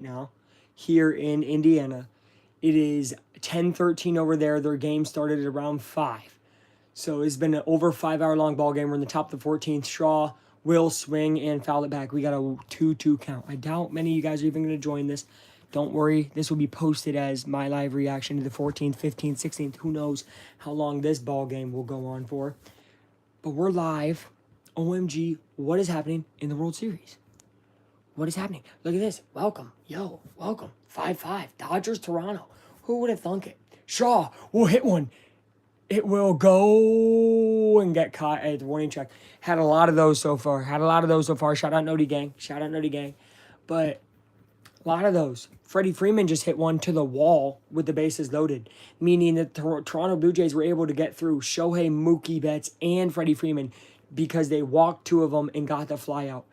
now here in Indiana. It is 10:13 over there. Their game started at around 5. So it's been an over 5 hour long ball game. We're in the top of the 14th. Shaw will swing and foul it back. We got a 2-2 count. I doubt many of you guys are even going to join this. Don't worry. This will be posted as my live reaction to the 14th, 15th, 16th. Who knows how long this ball game will go on for. But we're live. OMG, what is happening in the World Series? What is happening? Look at this. Welcome. Yo, welcome. 5-5. Dodgers, Toronto. Who would have thunk it? Shaw will hit one. It will go and get caught at the warning track. Had a lot of those so far. Shout out Nody Gang. But a lot of those. Freddie Freeman just hit one to the wall with the bases loaded, meaning that the Toronto Blue Jays were able to get through Shohei, Mookie Betts, and Freddie Freeman because they walked two of them and got the fly out.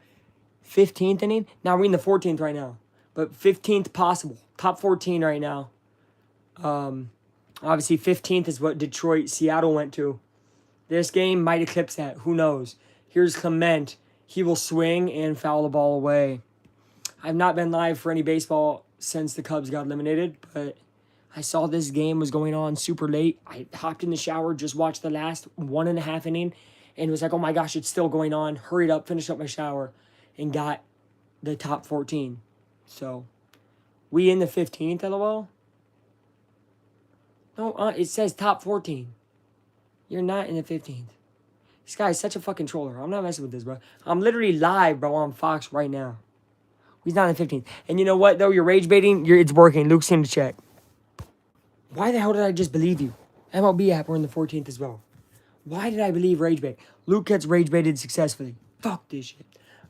15th inning? Now we're in the 14th right now. But 15th possible. Top 14 right now. Obviously, 15th is what Detroit, Seattle went to. This game might eclipse that. Who knows? Here's Clement. He will swing and foul the ball away. I've not been live for any baseball since the Cubs got eliminated, but I saw this game was going on super late. I hopped in the shower, just watched the last 1.5 inning, and was like, oh my gosh, it's still going on. Hurried up, finished up my shower, and got the top 14. So, we in the 15th, LOL? No, it says top 14. You're not in the 15th. This guy is such a fucking troller. I'm not messing with this, bro. I'm literally live, bro, on Fox right now. He's not in the 15th. And you know what, though? You're rage baiting. It's working. Luke's in the check. Why the hell did I just believe you? MLB app, we're in the 14th as well. Why did I believe rage bait? Luke gets rage baited successfully. Fuck this shit.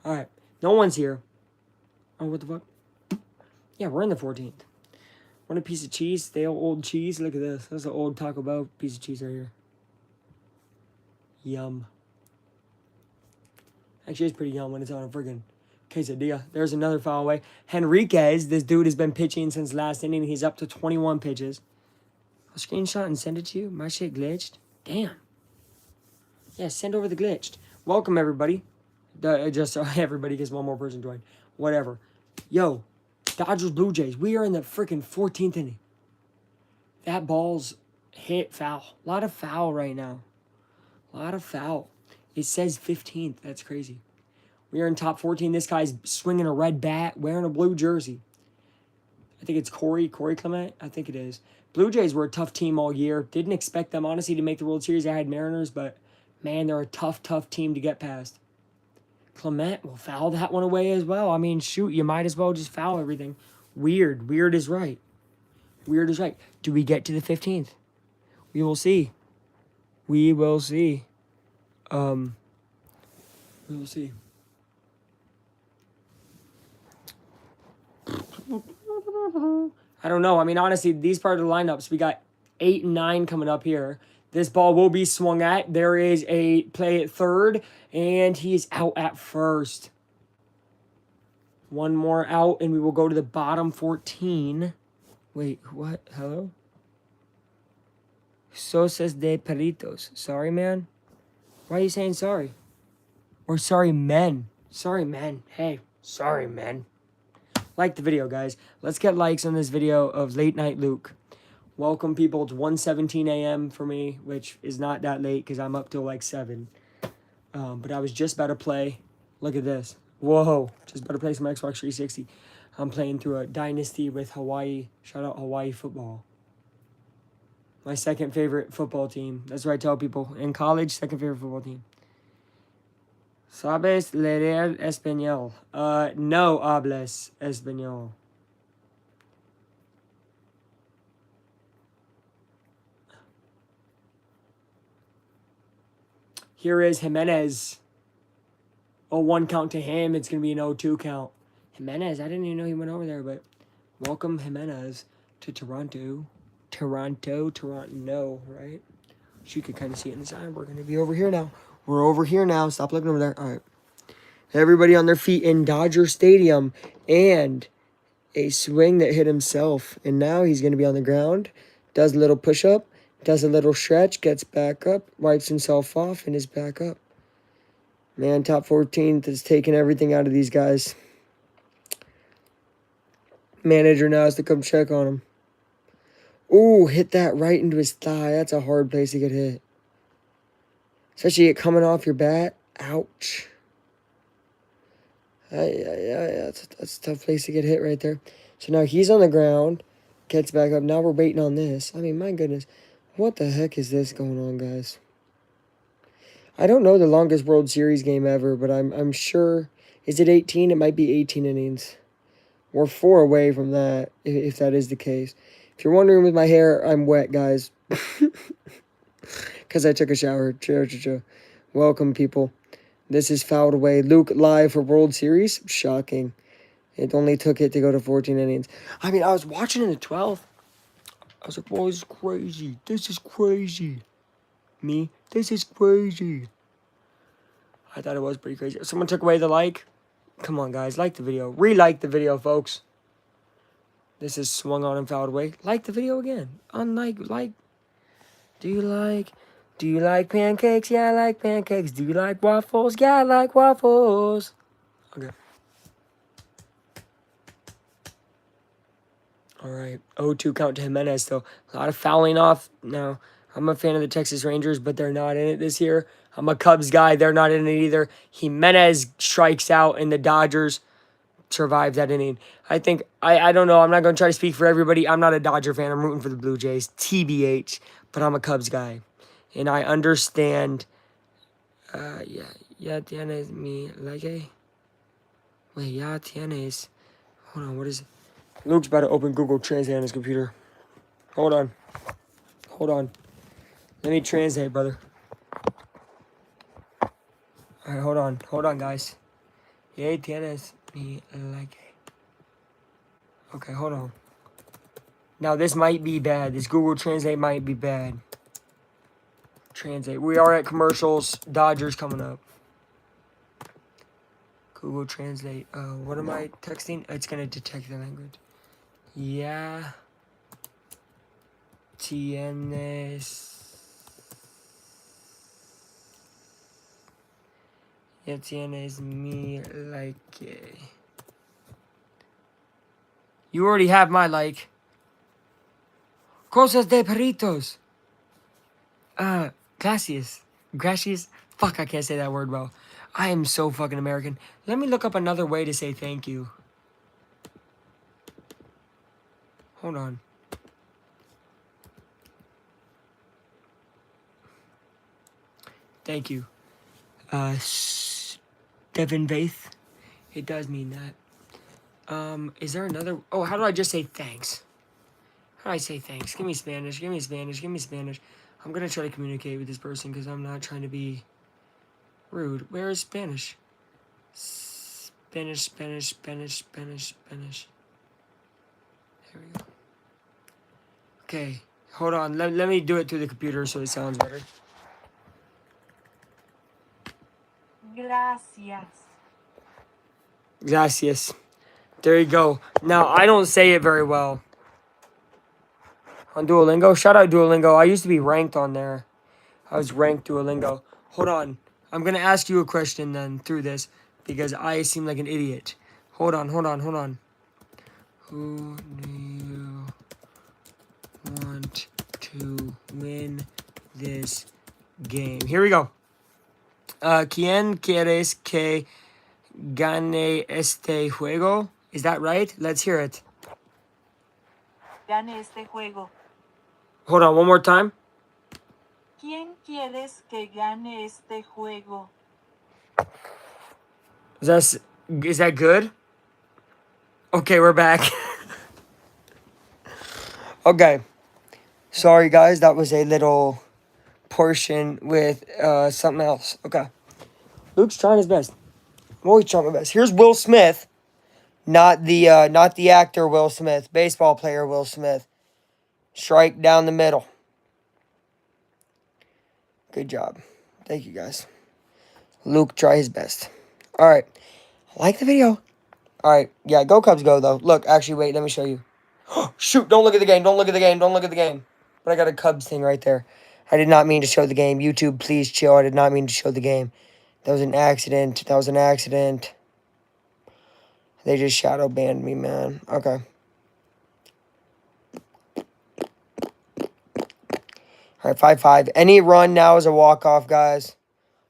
All right. No one's here. Oh, what the fuck? Yeah, we're in the 14th. Want a piece of cheese? Stale old cheese? Look at this. That's an old Taco Bell piece of cheese right here. Yum. Actually, it's pretty yum when it's on a friggin' quesadilla. There's another foul away. Henriquez, this dude has been pitching since last inning. He's up to 21 pitches. I'll screenshot and send it to you. My shit glitched. Damn. Yeah, send over the glitched. Welcome, everybody. Just everybody gets one more person joined. Whatever. Yo, Dodgers, Blue Jays. We are in the freaking 14th inning. That ball's hit foul. A lot of foul right now. A lot of foul. It says 15th. That's crazy. We are in top 14. This guy's swinging a red bat, wearing a blue jersey. I think it's Corey Clement. I think it is. Blue Jays were a tough team all year. Didn't expect them, honestly, to make the World Series. I had Mariners, but, man, they're a tough team to get past. Clement will foul that one away as well. I mean, shoot, you might as well just foul everything. Weird. Weird is right. Weird is right. Do we get to the 15th? We will see. We will see. We will see. I don't know. I mean, honestly, these part of the lineups, we got 8 and 9 coming up here. This ball will be swung at. There is a play at third, and he's out at first. One more out, and we will go to the bottom 14. Wait, what? Hello? Sosas de Peritos. Sorry, man? Why are you saying sorry? Or sorry, men. Sorry, men. Hey, sorry, men. Like the video, guys. Let's get likes on this video of Late Night Luke. Welcome, people. It's 1:17 a.m. for me, which is not that late because I'm up till like 7. But I was just about to play. Look at this. Whoa. Just about to play some Xbox 360. I'm playing through a dynasty with Hawaii. Shout out Hawaii football. My second favorite football team. That's what I tell people. In college, second favorite football team. ¿Sabes leer español? No hables español. Here is Jimenez. 0-1 count to him. It's going to be an 0-2 count. Jimenez, I didn't even know he went over there, but welcome Jimenez to Toronto. Toronto, right? You could kind of see it in the side. We're going to be over here now. We're over here now. Stop looking over there. All right. Everybody on their feet in Dodger Stadium. And a swing that hit himself. And now he's going to be on the ground. Does a little push-up. Does a little stretch. Gets back up. Wipes himself off and is back up. Man, top 14th is taking everything out of these guys. Manager now has to come check on him. Ooh, hit that right into his thigh. That's a hard place to get hit. Especially it coming off your bat. Ouch. That's a tough place to get hit right there. So now he's on the ground. Gets back up. Now we're waiting on this. I mean, my goodness. What the heck is this going on, guys? I don't know the longest World Series game ever, but I'm sure. Is it 18? It might be 18 innings. We're 4 away from that, if that is the case. If you're wondering with my hair, I'm wet, guys. Because I took a shower. Welcome, people. This is Fouled Away. Luke live for World Series. Shocking. It only took it to go to 14 innings. I mean, I was watching in the 12th. I was like, whoa, this is crazy. This is crazy. Me? This is crazy. I thought it was pretty crazy. Someone took away the like. Come on, guys. Like the video. Re-like the video, folks. This is Swung On and Fouled Away. Like the video again. Unlike, like. Do you like pancakes? Yeah, I like pancakes. Do you like waffles? Yeah, I like waffles. Okay. All right. 0-2 count to Jimenez, though. A lot of fouling off now. I'm a fan of the Texas Rangers, but they're not in it this year. I'm a Cubs guy. They're not in it either. Jimenez strikes out, and the Dodgers survive that inning. I think, I don't know. I'm not going to try to speak for everybody. I'm not a Dodger fan. I'm rooting for the Blue Jays. TBH. But I'm a Cubs guy. And I understand. Ya tienes mi like. Wait, ya tienes. Hold on, what is it? Luke's about to open Google Translate on his computer. Hold on. Let me translate, brother. Alright, hold on, guys. Ya tienes mi like. Okay, hold on. Now, this might be bad. This Google Translate might be bad. Translate. We are at commercials. Dodgers coming up. Google Translate. What am I texting? It's going to detect the language. Ya tienes. Ya tienes mi like. You already have my like. Cosas de perritos. Gracias. Gracias. Fuck, I can't say that word well. I am so fucking American. Let me look up another way to say thank you. Hold on. Thank you. Devin Vaith. It does mean that. Is there another? Oh, how do I just say thanks? How do I say thanks? Give me Spanish. Give me Spanish. Give me Spanish. I'm gonna try to communicate with this person because I'm not trying to be rude. Where is Spanish? Spanish. There we go. Okay, hold on. Let me do it through the computer so it sounds better. Gracias. There you go. Now, I don't say it very well. On Duolingo? Shout out Duolingo. I used to be ranked on there. I was ranked Duolingo. Hold on. I'm going to ask you a question then through this because I seem like an idiot. Hold on. Who do you want to win this game? Here we go. ¿Quién quieres que gane este juego? Is that right? Let's hear it. Gane este juego. Hold on, one more time. ¿Quién quieres que gane este juego? Is that good? Okay, we're back. Okay. Sorry, guys. That was a little portion with something else. Okay. Luke's trying his best. I'm always trying my best. Here's Will Smith. Not the actor Will Smith. Baseball player Will Smith. Strike down the middle. Good job. Thank you, guys. Luke, try his best. All right. Like the video. All right. Yeah, go Cubs go, though. Look, actually, wait. Let me show you. Shoot. Don't look at the game. Don't look at the game. Don't look at the game. But I got a Cubs thing right there. I did not mean to show the game. YouTube, please chill. I did not mean to show the game. That was an accident. They just shadow banned me, man. Okay. All right, 5-5. Any run now is a walk-off, guys.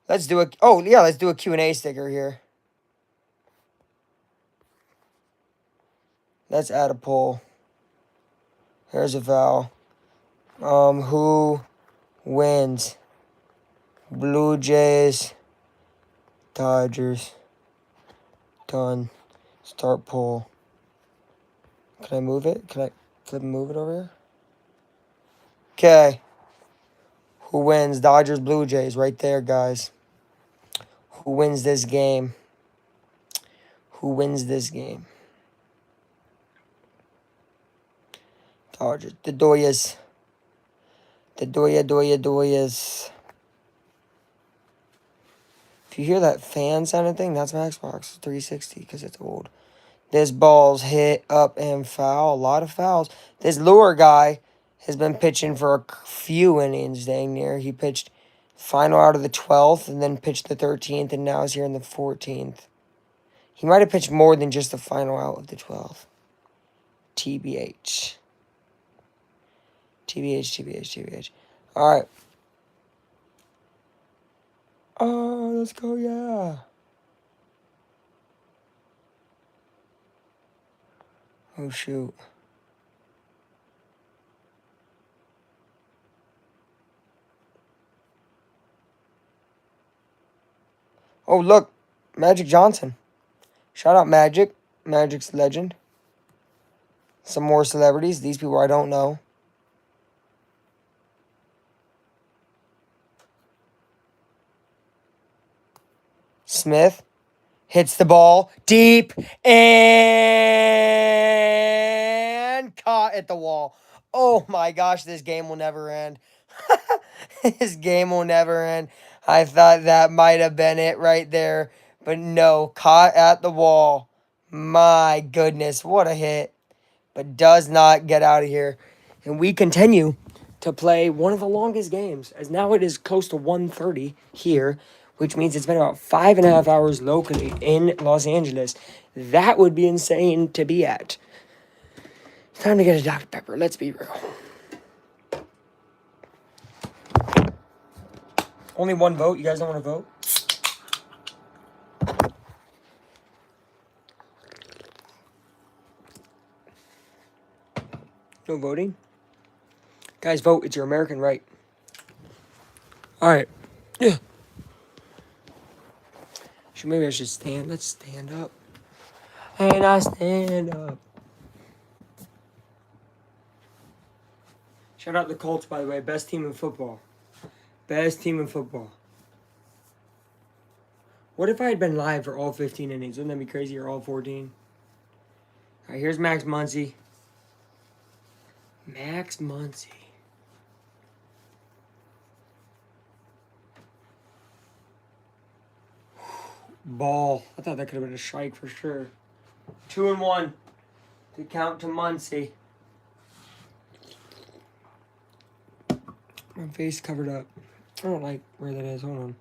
Let's do let's do a Q&A sticker here. Let's add a poll. Here's a foul. Who wins? Blue Jays, Dodgers. Done. Start poll. Can I move it? Can I move it over here? Okay. Who wins? Dodgers, Blue Jays, right there, guys. Who wins this game? Who wins this game? Dodgers. The Doyas. The Doyas. If you hear that fan sounding thing, that's my Xbox 360 because it's old. This ball's hit up and foul. A lot of fouls. This Lure guy has been pitching for a few innings, dang near. He pitched final out of the 12th and then pitched the 13th and now is here in the 14th. He might have pitched more than just the final out of the 12th. TBH. TBH. All right. Oh, let's go, yeah. Oh, shoot. Oh, look. Magic Johnson. Shout out Magic. Magic's legend. Some more celebrities. These people I don't know. Smith hits the ball deep and caught at the wall. Oh my gosh, this game will never end. This game will never end. I thought that might have been it right there, but no, caught at the wall. My goodness, what a hit. But does not get out of here. And we continue to play one of the longest games, as now it is close to 1:30 here, which means it's been about 5.5 hours locally in Los Angeles. That would be insane to be at. It's time to get a Dr. Pepper, let's be real. Only one vote, you guys don't want to vote? No voting? Guys, vote, it's your American right. Alright. Yeah. Maybe I should stand. Let's stand up. And I stand up. Shout out the Colts, by the way. Best team in football. Best team in football. What if I had been live for all 15 innings? Wouldn't that be crazy? Or all 14? All right, here's Max Muncy. Max Muncy. Ball. I thought that could have been a strike for sure. 2-1 to count to Muncy. My face covered up. I don't like where that is. Hold on.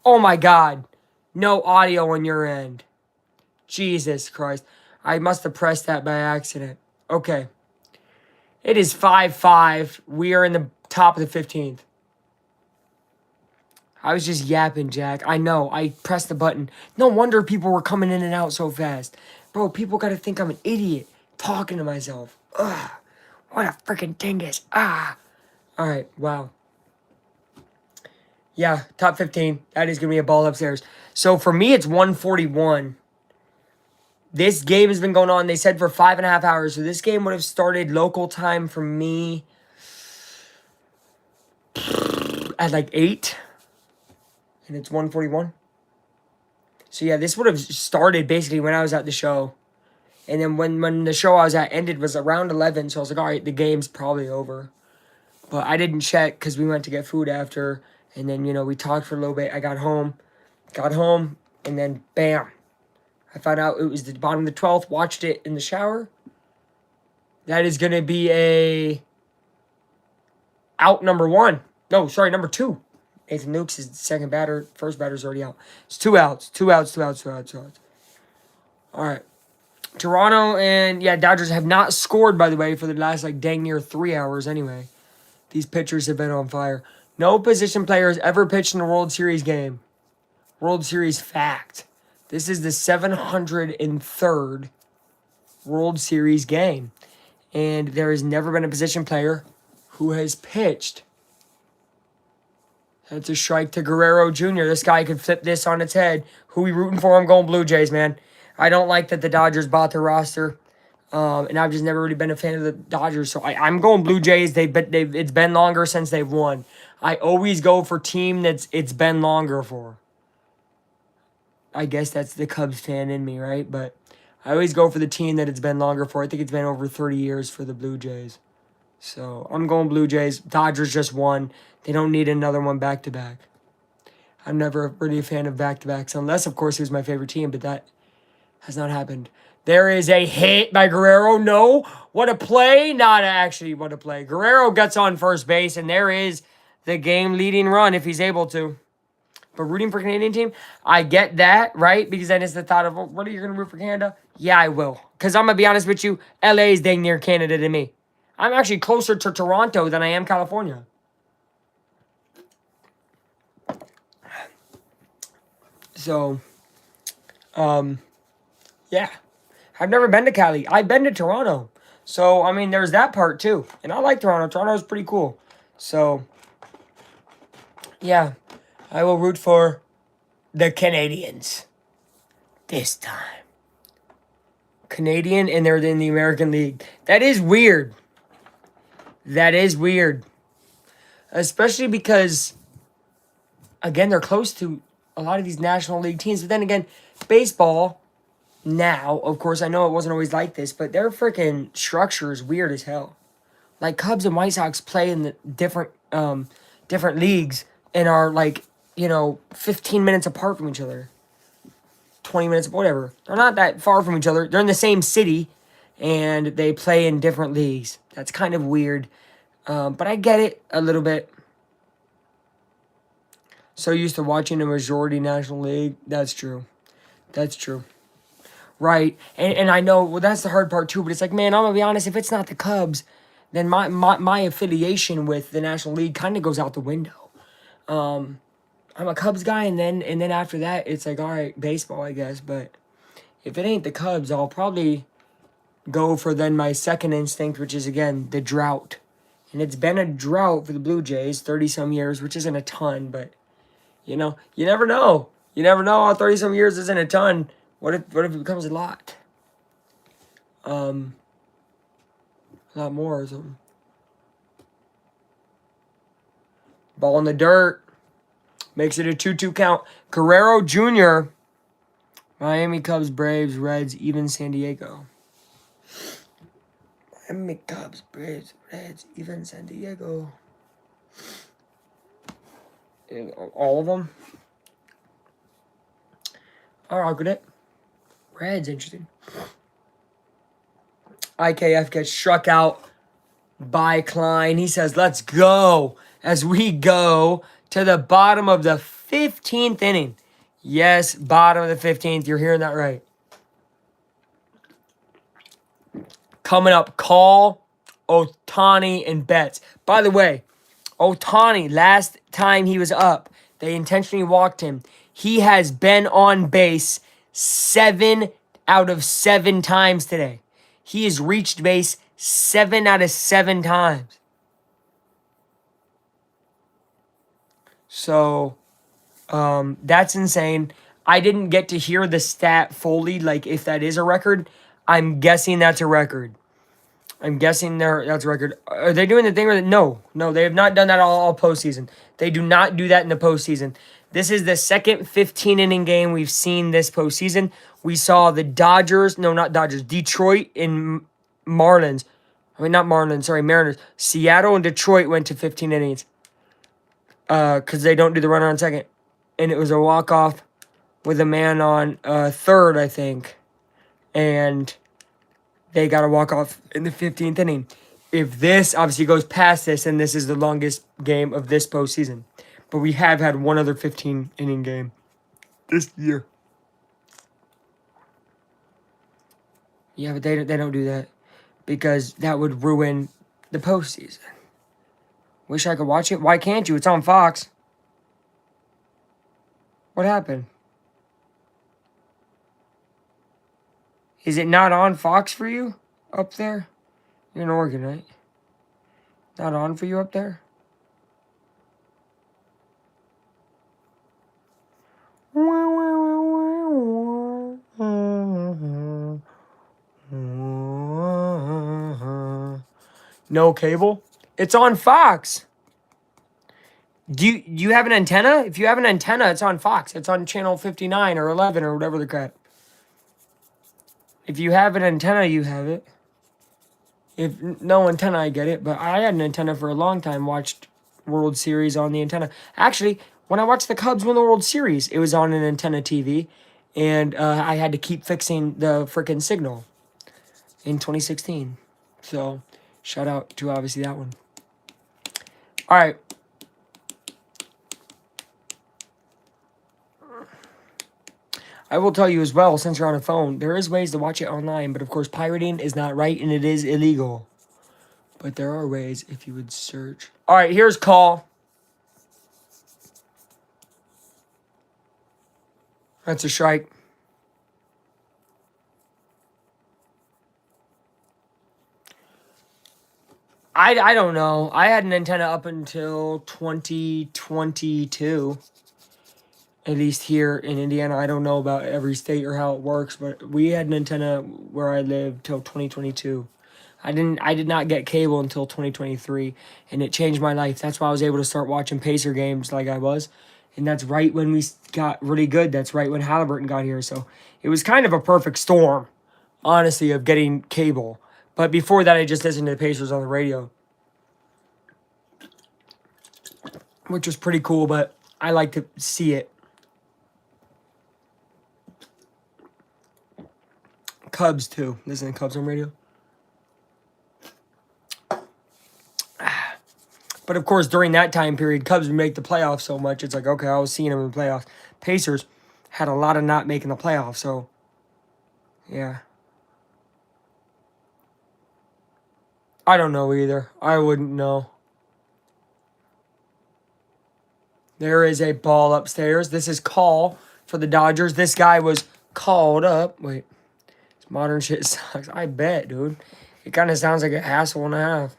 Oh my God. No audio on your end. Jesus Christ. I must have pressed that by accident. Okay. It is 5-5. We are in the top of the 15th. I was just yapping, Jack. I know. I pressed the button. No wonder people were coming in and out so fast. Bro, people got to think I'm an idiot talking to myself. Ugh. What a freaking dingus. Ah. All right. Wow. Yeah, top 15. That is going to be a ball upstairs. So for me, it's 141. This game has been going on, they said, for 5.5 hours. So this game would have started local time for me at like 8. And it's 141. So yeah, this would have started basically when I was at the show. And then when the show I was at ended was around 11. So I was like, all right, the game's probably over. But I didn't check because we went to get food after. And then, we talked for a little bit. I got home, and then bam. I found out it was the bottom of the 12th. Watched it in the shower. That is going to be a out number 1. No, sorry, number 2. Nathan Nukes is the second batter. First batter's already out. It's 2 outs. 2 outs, 2 outs, 2 outs, 2 outs. All right. Toronto and, Dodgers have not scored, by the way, for the last, dang near 3 hours anyway. These pitchers have been on fire. No position player has ever pitched in a World Series game. World Series fact. This is the 703rd World Series game. And there has never been a position player who has pitched. That's a strike to Guerrero Jr. This guy could flip this on its head. Who we rooting for? I'm going Blue Jays, man. I don't like that the Dodgers bought their roster. And I've just never really been a fan of the Dodgers. So I'm going Blue Jays. It's been longer since they've won. I always go for team it's been longer for. I guess that's the Cubs fan in me, right? But I always go for the team that it's been longer for. I think it's been over 30 years for the Blue Jays. So I'm going Blue Jays. Dodgers just won. They don't need another one back-to-back. I'm never really a fan of back-to-backs, unless, of course, it was my favorite team, but that has not happened. There is a hit by Guerrero. No. What a play. Not actually what a play. Guerrero gets on first base, and there is the game-leading run if he's able to. But rooting for Canadian team, I get that, right? Because then it's the thought of, what are you going to root for Canada? Yeah, I will. Because I'm going to be honest with you, LA is dang near Canada to me. I'm actually closer to Toronto than I am California. So, yeah. I've never been to Cali. I've been to Toronto. So, I mean, there's that part too. And I like Toronto. Toronto's pretty cool. So, yeah. I will root for the Canadians this time. Canadian, and they're in the American League. That is weird. That is weird. Especially because, again, they're close to a lot of these National League teams. But then again, baseball, now, of course, I know it wasn't always like this, but their freaking structure is weird as hell. Like, Cubs and White Sox play in the different leagues and are, 15 minutes apart from each other. 20 minutes, whatever. They're not that far from each other. They're in the same city, and they play in different leagues. That's kind of weird. But I get it a little bit. So used to watching a majority National League. That's true. That's true. Right. And I know, well, that's the hard part too. But it's like, man, I'm going to be honest. If it's not the Cubs, then my affiliation with the National League kind of goes out the window. I'm a Cubs guy, and then after that, it's like, all right, baseball, I guess. But if it ain't the Cubs, I'll probably go for then my second instinct, which is, again, the drought. And it's been a drought for the Blue Jays, 30-some years, which isn't a ton, but, you never know. You never know how 30-some years isn't a ton. What if it becomes a lot? A lot more or something. Ball in the dirt. Makes it a 2-2 count. Guerrero Jr. Miami Cubs, Braves, Reds, even San Diego. Miami Cubs, Braves, Reds, even San Diego. All of them? I'll get it. Reds, interesting. IKF gets struck out by Klein. He says, let's go as we go to the bottom of the 15th inning. Yes, bottom of the 15th. You're hearing that right. Coming up, Call, Ohtani, and Betts. By the way, Ohtani, last time he was up, they intentionally walked him. He has been on base 7 out of 7 times today. He has reached base 7 out of 7 times. So, that's insane. I didn't get to hear the stat fully, like if that is a record. I'm guessing that's a record. That's a record. Are they doing the thing where no, they have not done that all postseason. They do not do that in the postseason. This is the second 15-inning game we've seen this postseason. We saw the Detroit and Marlins. Not Marlins, sorry, Mariners. Seattle and Detroit went to 15 innings. Because they don't do the runner on second. And it was a walk-off with a man on third, I think. And they got a walk-off in the 15th inning. If this obviously goes past this, and this is the longest game of this postseason. But we have had one other 15-inning game this year. Yeah, but they don't do that. Because that would ruin the postseason. Wish I could watch it. Why can't you? It's on Fox. What happened? Is it not on Fox for you up there? You're in Oregon, right? Not on for you up there? No cable? It's on Fox. Do you have an antenna? If you have an antenna, it's on Fox. It's on channel 59 or 11 or whatever the crap. If you have an antenna, you have it. If no antenna, I get it. But I had an antenna for a long time. Watched World Series on the antenna. Actually, when I watched the Cubs win the World Series, it was on an antenna TV. And I had to keep fixing the freaking signal in 2016. So, shout out to obviously that one. All right. I will tell you as well, since you're on a phone, there is ways to watch it online, but of course pirating is not right and it is illegal. But there are ways if you would search. All right, here's Call. That's a strike. I don't know. I had an antenna up until 2022. At least here in Indiana. I don't know about every state or how it works, but we had an antenna where I lived till 2022. I did not get cable until 2023, and it changed my life. That's why I was able to start watching Pacer games like I was. And that's right when we got really good. That's right when Halliburton got here. So it was kind of a perfect storm, honestly, of getting cable. But before that, I just listened to the Pacers on the radio, which was pretty cool, but I like to see it. Cubs, too. Listen to Cubs on radio. But, of course, during that time period, Cubs would make the playoffs so much. It's like, okay, I was seeing them in the playoffs. Pacers had a lot of not making the playoffs, so, yeah. I don't know either. I wouldn't know. There is a ball upstairs. This is Call for the Dodgers. This guy was called up. Wait. This modern shit sucks. I bet, dude. It kind of sounds like a hassle and a half.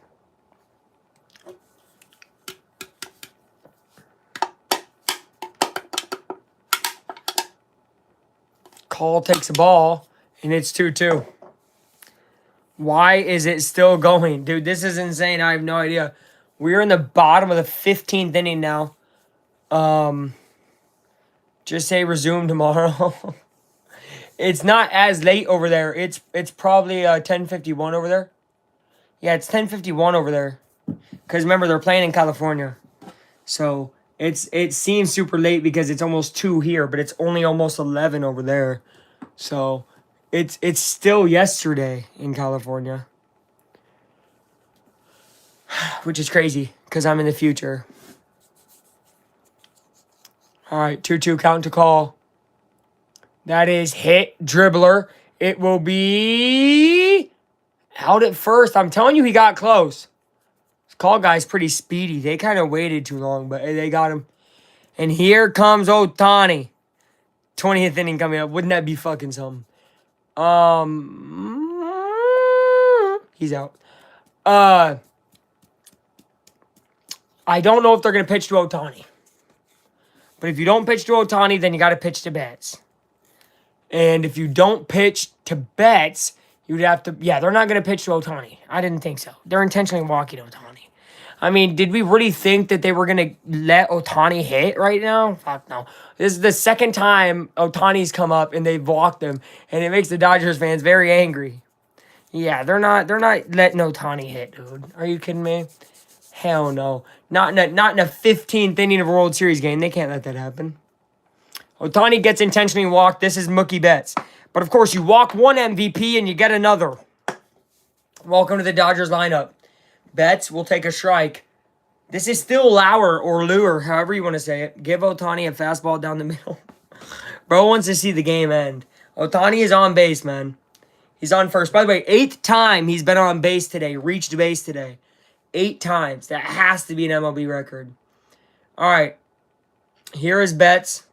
Call takes a ball, and it's 2-2. Why is it still going? Dude, this is insane. I have no idea. We're in the bottom of the 15th inning now. Just say resume tomorrow. It's not as late over there. It's probably 10:51 over there. Yeah, it's 10:51 over there. Because remember, they're playing in California. So it seems super late because it's almost 2 here, but it's only almost 11 over there. So it's still yesterday in California. Which is crazy because I'm in the future. All right, 2-2 count to call. That is hit, dribbler. It will be out at first. I'm telling you, he got close. This call guy's pretty speedy. They kind of waited too long, but they got him. And here comes Ohtani. 20th inning coming up. Wouldn't that be fucking something? He's out. I don't know if they're going to pitch to Ohtani. But if you don't pitch to Ohtani, then you got to pitch to Betts. And if you don't pitch to Betts, you'd have to... Yeah, they're not going to pitch to Ohtani. I didn't think so. They're intentionally walking Ohtani. I mean, did we really think that they were going to let Ohtani hit right now? Fuck no. This is the second time Ohtani's come up and they've walked him. And it makes the Dodgers fans very angry. Yeah, they're not letting Ohtani hit, dude. Are you kidding me? Hell no. Not in a 15th inning of a World Series game. They can't let that happen. Ohtani gets intentionally walked. This is Mookie Betts. But of course, you walk one MVP and you get another. Welcome to the Dodgers lineup. Betts will take a strike. This is still Lauer or Lure, however you want to say it. Give Ohtani a fastball down the middle. Bro wants to see the game end. Ohtani is on base, man. He's on first. By the way, 8th time he's been on base today. Reached base today. 8 times. That has to be an MLB record. All right. Here is Betts.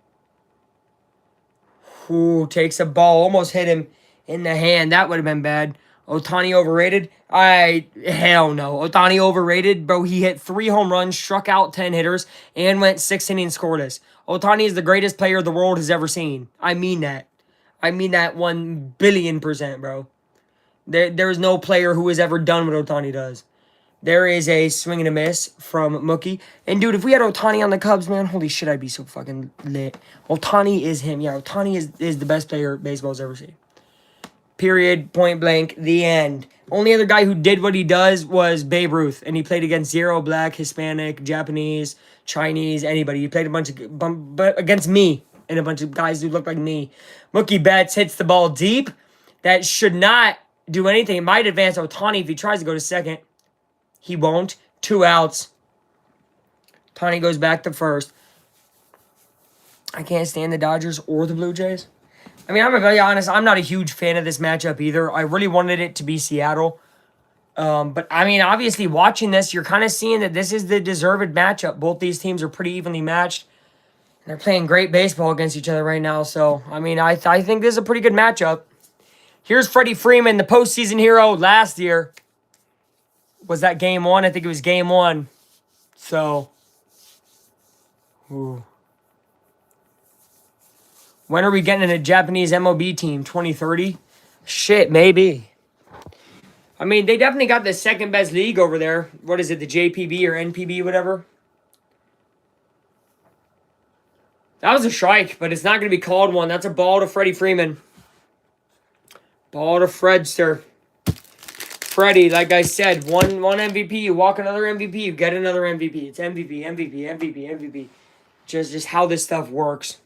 Who takes a ball. Almost hit him in the hand. That would have been bad. Ohtani overrated? Hell no. Ohtani overrated? Bro, he hit 3 home runs, struck out 10 hitters, and went 6 innings scoreless. Ohtani is the greatest player the world has ever seen. I mean that. I mean that 1 billion%, bro. There is no player who has ever done what Ohtani does. There is a swing and a miss from Mookie. And, dude, if we had Ohtani on the Cubs, man, holy shit, I'd be so fucking lit. Ohtani is him. Yeah, Ohtani is the best player baseball's ever seen. Period, point blank, the end. Only other guy who did what he does was Babe Ruth. And he played against zero black, Hispanic, Japanese, Chinese, anybody. He played against me and a bunch of guys who look like me. Mookie Betts hits the ball deep. That should not do anything. It might advance Ohtani if he tries to go to second. He won't. 2 outs. Ohtani goes back to first. I can't stand the Dodgers or the Blue Jays. I mean, I'm going to be honest. I'm not a huge fan of this matchup either. I really wanted it to be Seattle. But, I mean, obviously, watching this, you're kind of seeing that this is the deserved matchup. Both these teams are pretty evenly matched. They're playing great baseball against each other right now. So, I mean, I think this is a pretty good matchup. Here's Freddie Freeman, the postseason hero last year. Was that game 1? I think it was game 1. So, ooh. When are we getting a Japanese MLB team? 2030? Shit, maybe. I mean, they definitely got the second best league over there. What is it, the JPB or NPB, whatever? That was a strike, but it's not going to be called one. That's a ball to Freddie Freeman. Ball to Fredster. Freddie, like I said, one MVP, you walk another MVP, you get another MVP. It's MVP, MVP, MVP, MVP. Just how this stuff works.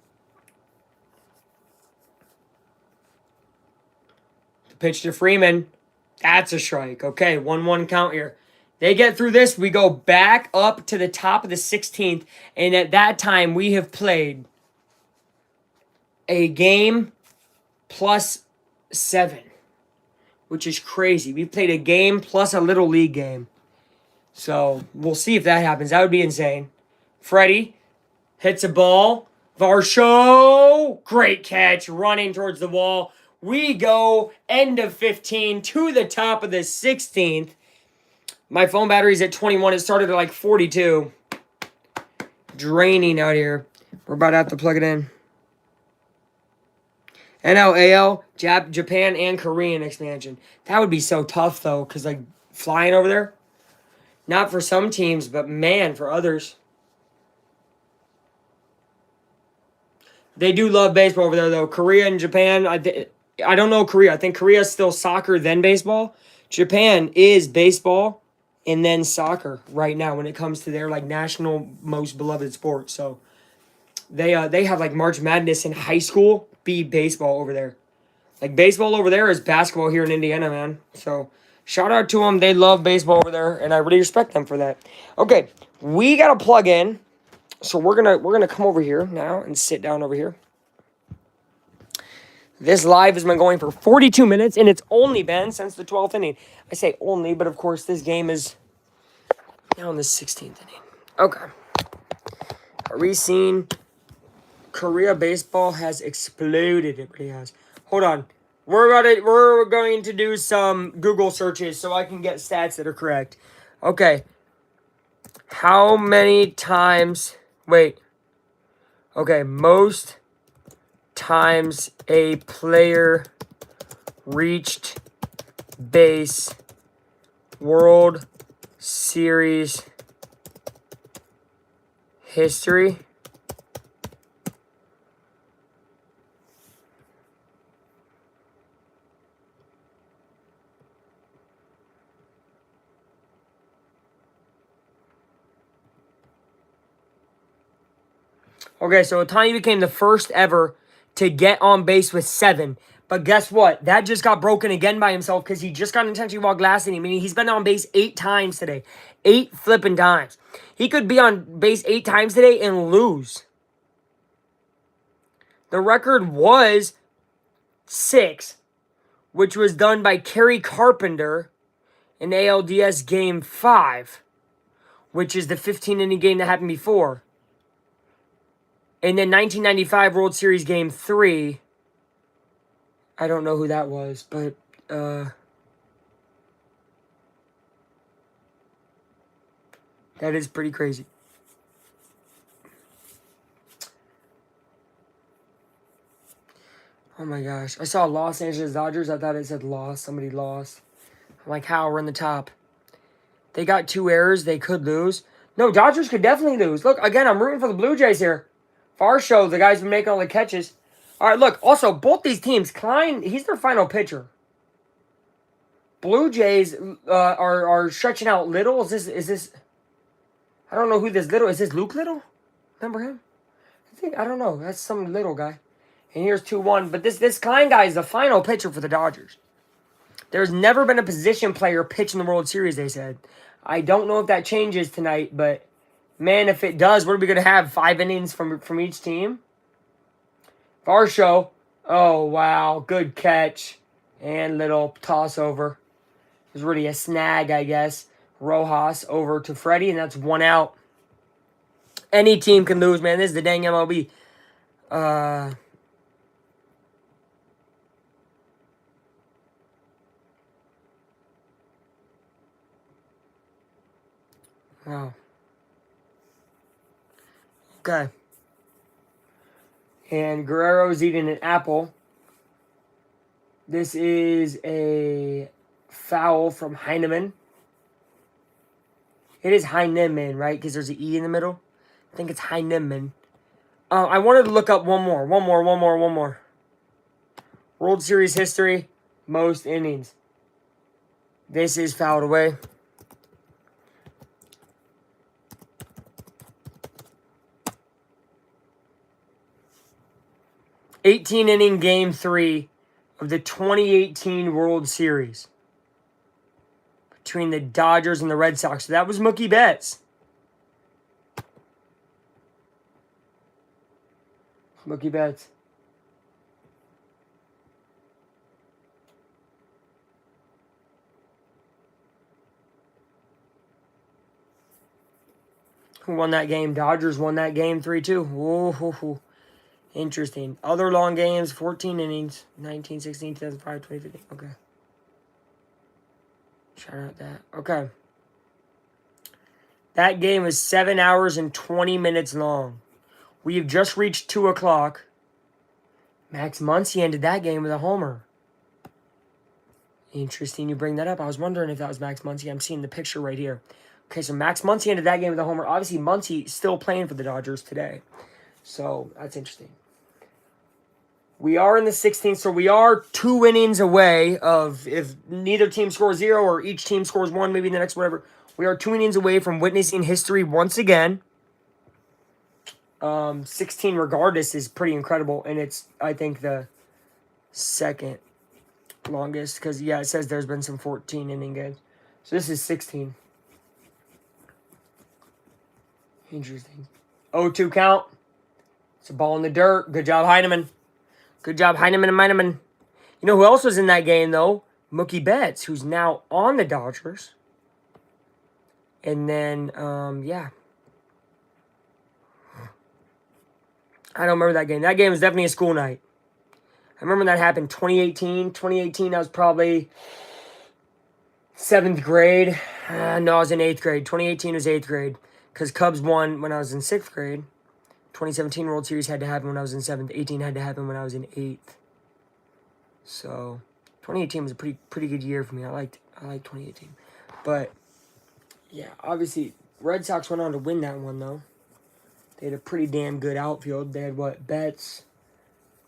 The pitch to Freeman. That's a strike. Okay, 1-1 count here. They get through this. We go back up to the top of the 16th. And at that time, we have played a game plus 7. Which is crazy. We've played a game plus a little league game. So, we'll see if that happens. That would be insane. Freddie hits a ball. Varsho. Great catch. Running towards the wall. We go end of 15 to the top of the 16th. My phone battery's at 21. It started at like 42. Draining out here. We're about to have to plug it in. NL, AL, Japan, and Korean expansion. That would be so tough, though, because, like, flying over there. Not for some teams, but, man, for others. They do love baseball over there, though. Korea and Japan, I don't know Korea. I think Korea is still soccer, then baseball. Japan is baseball and then soccer right now when it comes to their, like, national most beloved sport. So, they have, like, March Madness in high school. Be baseball over there. Like, baseball over there is basketball here in Indiana, man. So, shout out to them. They love baseball over there, and I really respect them for that. Okay, we got to plug in So we're gonna come over here now and sit down over here. This live has been going for 42 minutes, and it's only been since the 12th inning. I say only, but of course this game is now in the 16th inning. Okay. Are we seeing Korea baseball has exploded? It really has. Hold on. We're going to do some Google searches so I can get stats that are correct. Okay. How many times? Wait. Okay, most times a player reached base World Series history. Okay, so Ohtani became the first ever to get on base with 7. But guess what? That just got broken again by himself because he just got intentionally walked last inning. Meaning he's been on base 8 times today. 8 flipping times. He could be on base 8 times today and lose. The record was 6, which was done by Kerry Carpenter in ALDS Game 5, which is the 15-inning game that happened before. And then 1995 World Series Game 3. I don't know who that was, but that is pretty crazy. Oh my gosh. I saw Los Angeles Dodgers. I thought it said lost. Somebody lost. I'm like, how? We're in the top. They got 2 errors. They could lose. No, Dodgers could definitely lose. Look, again, I'm rooting for the Blue Jays here. Varsho, the guy's been making all the catches. All right, look. Also, both these teams, Klein, he's their final pitcher. Blue Jays are stretching out Little. Is this? I don't know who this Little is. This Luke Little? Remember him? I don't know. That's some Little guy. And here's 2-1. But this Klein guy is the final pitcher for the Dodgers. There's never been a position player pitch in the World Series, they said. I don't know if that changes tonight, but man, if it does, what are we going to have? 5 innings from each team? Varsho. Oh, wow. Good catch. And little toss over. It was really a snag, I guess. Rojas over to Freddie, and that's 1 out. Any team can lose, man. This is the dang MLB. Wow. Okay. And Guerrero's eating an apple. This is a foul from Heineman. It is Heineman, right? Because there's an E in the middle. I think it's Heineman. I wanted to look up one more. World Series history, most innings. This is fouled away. $18-inning Game 3 of the 2018 World Series between the Dodgers and the Red Sox. So that was Mookie Betts. Mookie Betts. Who won that game? Dodgers won that game 3-2. Whoa. Interesting. Other long games, 14 innings, 1916, 2005, 2015. Okay. Shout out that. Okay. That game was 7 hours and 20 minutes long. We have just reached 2 o'clock. Max Muncy ended that game with a homer. Interesting you bring that up. I was wondering if that was Max Muncy. I'm seeing the picture right here. Okay, so Max Muncy ended that game with a homer. Obviously, Muncy still playing for the Dodgers today. So, that's interesting. We are in the 16th, so we are 2 innings away of, if neither team scores 0 or each team scores 1, maybe the next whatever, we are 2 innings away from witnessing history once again. 16 regardless is pretty incredible, and it's, I think, the second longest, because, yeah, it says there's been some 14-inning games. So this is 16. Interesting. 0-2 count. It's a ball in the dirt. Good job, Heineman. Good job, Heineman and Heineman. You know who else was in that game, though? Mookie Betts, who's now on the Dodgers. And then, yeah. I don't remember that game. That game was definitely a school night. I remember that happened 2018. 2018, I was probably 7th grade. No, I was in 8th grade. 2018 was 8th grade. Because Cubs won when I was in 6th grade. 2017 World Series had to happen when I was in 7th. 18 had to happen when I was in 8th. So, 2018 was a pretty good year for me. I liked 2018. But, yeah, obviously, Red Sox went on to win that one, though. They had a pretty damn good outfield. They had, what, Betts,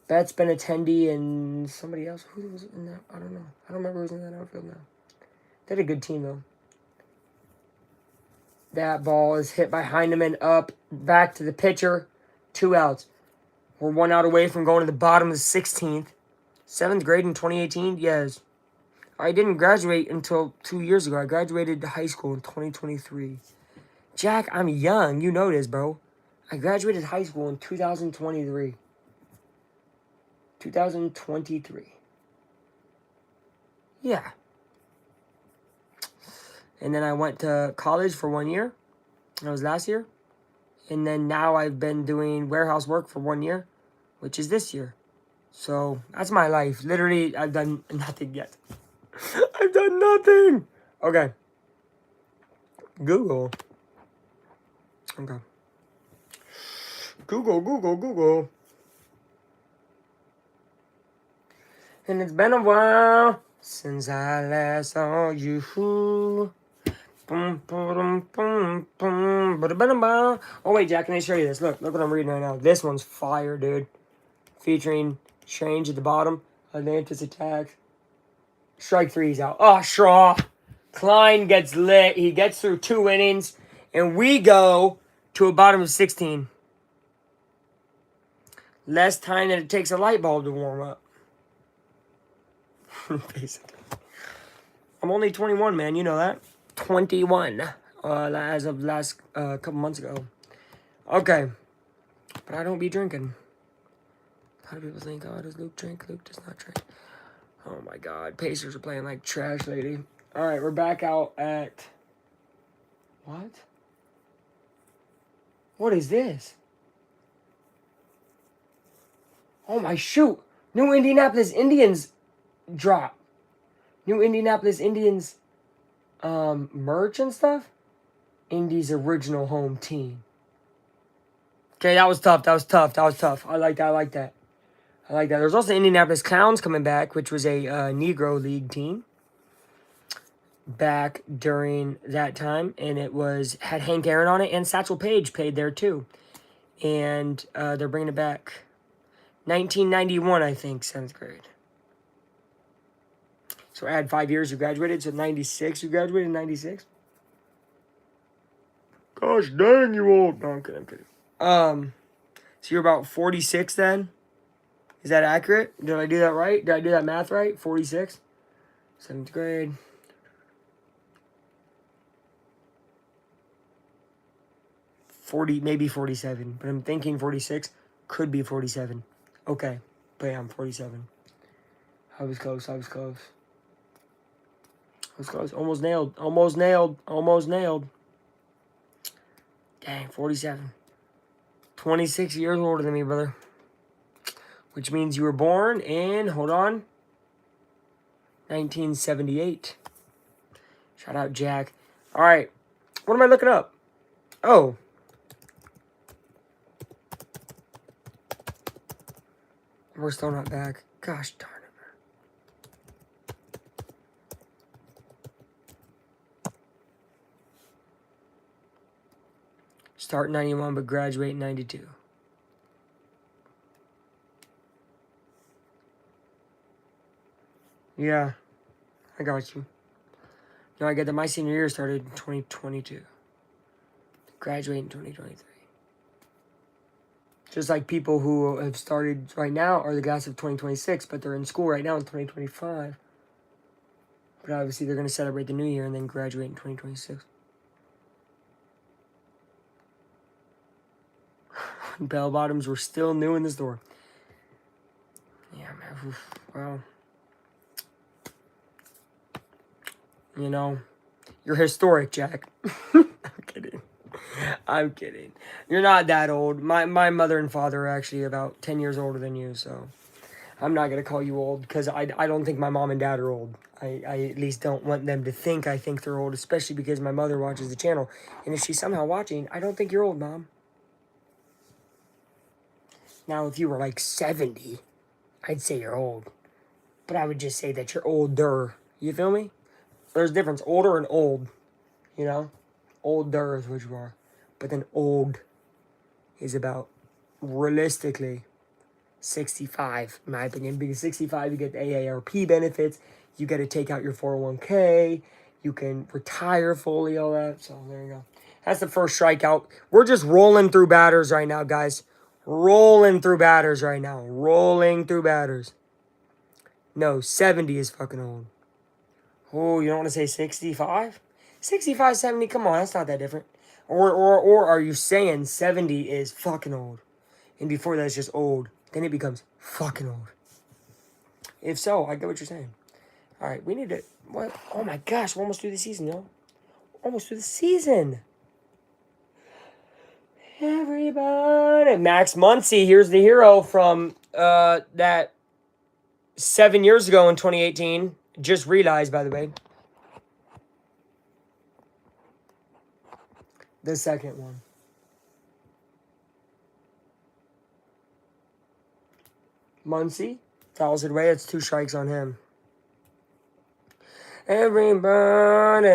Benintendi, and somebody else. Who was in that? I don't know. I don't remember who was in that outfield now. They had a good team, though. That ball is hit by Heineman up, back to the pitcher. 2 outs. We're 1 out away from going to the bottom of the 16th. 7th grade in 2018? Yes. I didn't graduate until 2 years ago. I graduated high school in 2023. Jack, I'm young. You know this, bro. I graduated high school in 2023. 2023. Yeah. And then I went to college for 1 year. That was last year. And then now I've been doing warehouse work for 1 year, which is this year. So that's my life. Literally, I've done nothing yet. I've done nothing. Okay. Google. Okay. Google. And it's been a while since I last saw you. Boom, boom, boom, boom, ba-da-ba-da-ba. Oh, wait, Jack, can I show you this? Look what I'm reading right now. This one's fire, dude. Featuring Strange at the bottom. Atlantis attack. Strike 3, he's out. Oh, Shaw. Klein gets lit. He gets through 2 innings. And we go to a bottom of 16. Less time than it takes a light bulb to warm up. Basically. I'm only 21, man. You know that. 21. As of last couple months ago. Okay. But I don't be drinking. A lot of people think, oh, does Luke drink? Luke does not drink. Oh, my God. Pacers are playing like trash, lady. All right, we're back out at... What? What is this? Oh, my shoot. New Indianapolis Indians drop. New Indianapolis Indians merch and stuff. Indy's original home team. Okay, that was tough. I like that. There's also Indianapolis Clowns coming back, which was a Negro League team back during that time, and it had Hank Aaron on it, and Satchel Paige played there too. And they're bringing it back. 1991, I think, 7th grade. So add 5 years you graduated, so 96, you graduated in 96? Gosh dang, you old. No, I'm kidding. So you're about 46 then? Is that accurate? Did I do that right? Did I do that math right? 46? 7th grade. 40, maybe 47, but I'm thinking 46. Could be 47. Okay, but yeah, I'm 47. I was close. Almost nailed. Dang, 47. 26 years older than me, brother. Which means you were born in, hold on, 1978. Shout out, Jack. All right, what am I looking up? Oh. We're still not back. Gosh darn it. Start 91, but graduate 92. Yeah, I got you. No, I get that my senior year started in 2022. Graduate in 2023. Just like people who have started right now are the class of 2026, but they're in school right now in 2025. But obviously they're going to celebrate the new year and then graduate in 2026. Bell bottoms were still new in the store. Yeah, man. Oof. Well, you know, you're historic, Jack. I'm kidding. I'm kidding. You're not that old. My mother and father are actually about 10 years older than you, so I'm not going to call you old because I don't think my mom and dad are old. I at least don't want them to think I think they're old, especially because my mother watches the channel. And if she's somehow watching, I don't think you're old, Mom. Now, if you were like 70, I'd say you're old. But I would just say that you're older. You feel me? There's a difference. Older and old. You know? Older is what you are. But then old is about, realistically, 65, in my opinion. Because 65, you get the AARP benefits. You get to take out your 401k. You can retire fully, all that. So there you go. That's the first strikeout. We're just rolling through batters right now, guys. Rolling through batters right now. Rolling through batters. No, 70 is fucking old. Oh, you don't want to say 65? 65, 70, come on, that's not that different. Or are you saying 70 is fucking old? And before that, it's just old. Then it becomes fucking old. If so, I get what you're saying. All right, we need to... What? Oh my gosh, we're almost through the season, yo. Almost through the season. Everybody. Max Muncy, here's the hero from that 7 years ago in 2018. Just realized, by the way. The second one. Muncy fouls it away. It's 2 strikes on him. Everybody,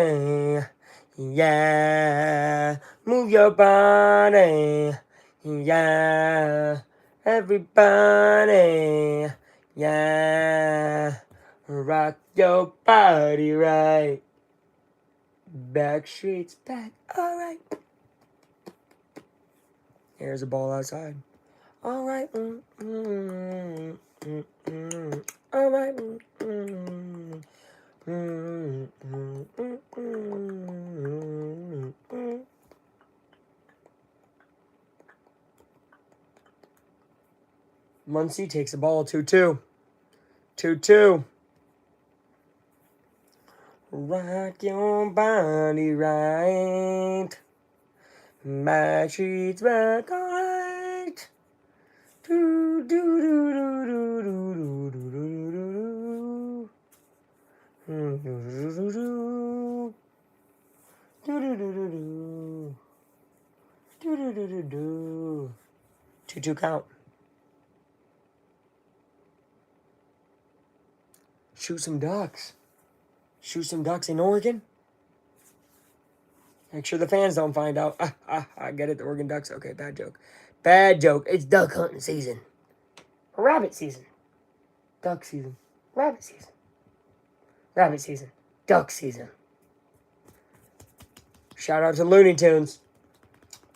yeah, move your body, yeah. Everybody, yeah, rock your body right. Backstreet's back, all right. Here's a ball outside. All right. All right. Muncy takes the ball 2-2. 2-2. Rock your body right. Backstreet's back, alright. Do do do do do do do do do do do. 2-2 count. Shoot some ducks. Shoot some ducks in Oregon. Make sure the fans don't find out. I get it. The Oregon Ducks. Okay, bad joke. Bad joke. It's duck hunting season. Rabbit season. Duck season. Rabbit season. Rabbit season. Duck season. Shout out to Looney Tunes.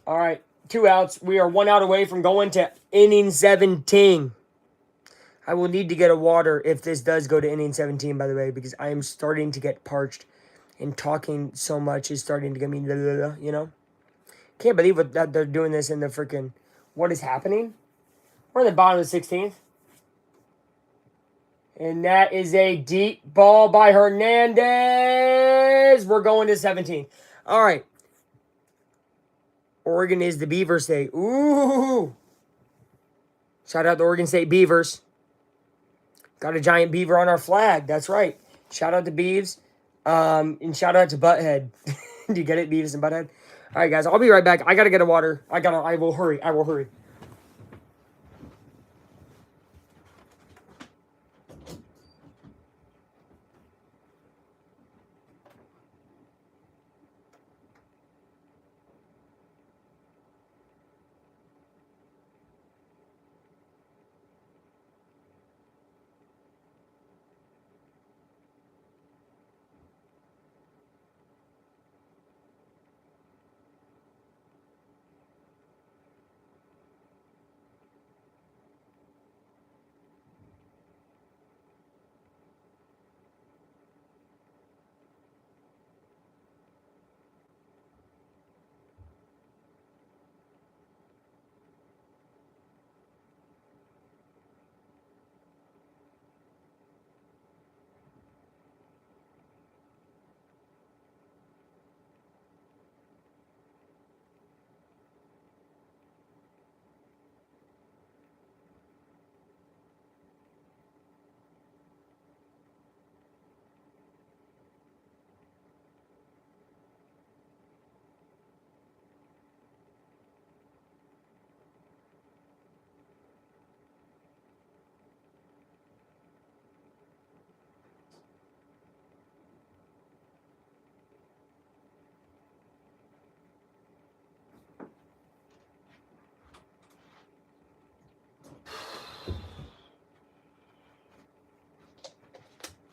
All right, 2 outs. We are 1 out away from going to inning 17. I will need to get a water if this does go to inning 17, by the way, because I am starting to get parched. And talking so much is starting to get me, you know? Can't believe that they're doing this in the freaking... What is happening? We're in the bottom of the 16th. And that is a deep ball by Hernandez. We're going to 17th. All right. Oregon is the Beaver State. Ooh. Shout out to Oregon State Beavers. Got a giant beaver on our flag. That's right. Shout out to Beavs. And shout out to Butthead. Do you get it, Beavis and Butthead? All right, guys. I'll be right back. I gotta get a water. I will hurry. I will hurry.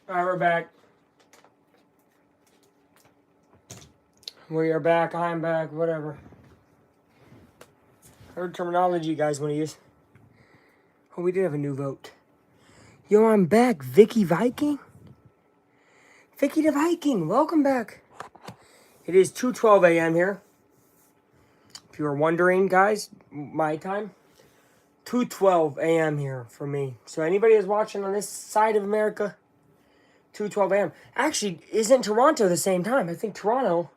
All right, we're back. We are back. I'm back. Whatever. Heard terminology you guys want to use. Oh, we did have a new vote. Yo, I'm back. Vicky Viking? Vicky the Viking, welcome back. It is 2:12 a.m. here. If you were wondering, guys, my time. 2:12 a.m. here for me. So anybody who's watching on this side of America, 2:12 a.m. Actually, isn't Toronto the same time? I think Toronto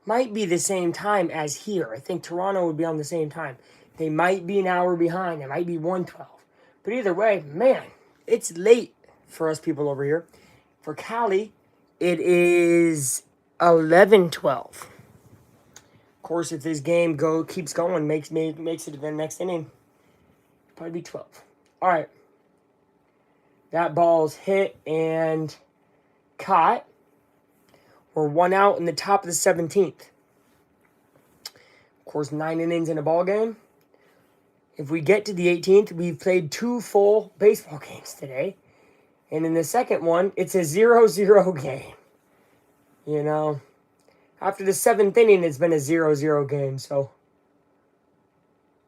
might be the same time as here. I think Toronto would be on the same time. They might be an hour behind. It might be 1:12. But either way, man, it's late for us people over here. For Cali, it is 11:12. Of course, if this game keeps going, makes it to the next inning, probably be 12. All right. That ball's hit and caught. We're 1 out in the top of the 17th. Of course, 9 innings in a ball game. If we get to the 18th, we've played 2 full baseball games today. And in the second one, it's a 0-0 game. You know, after the 7th inning, it's been a 0-0 game. So,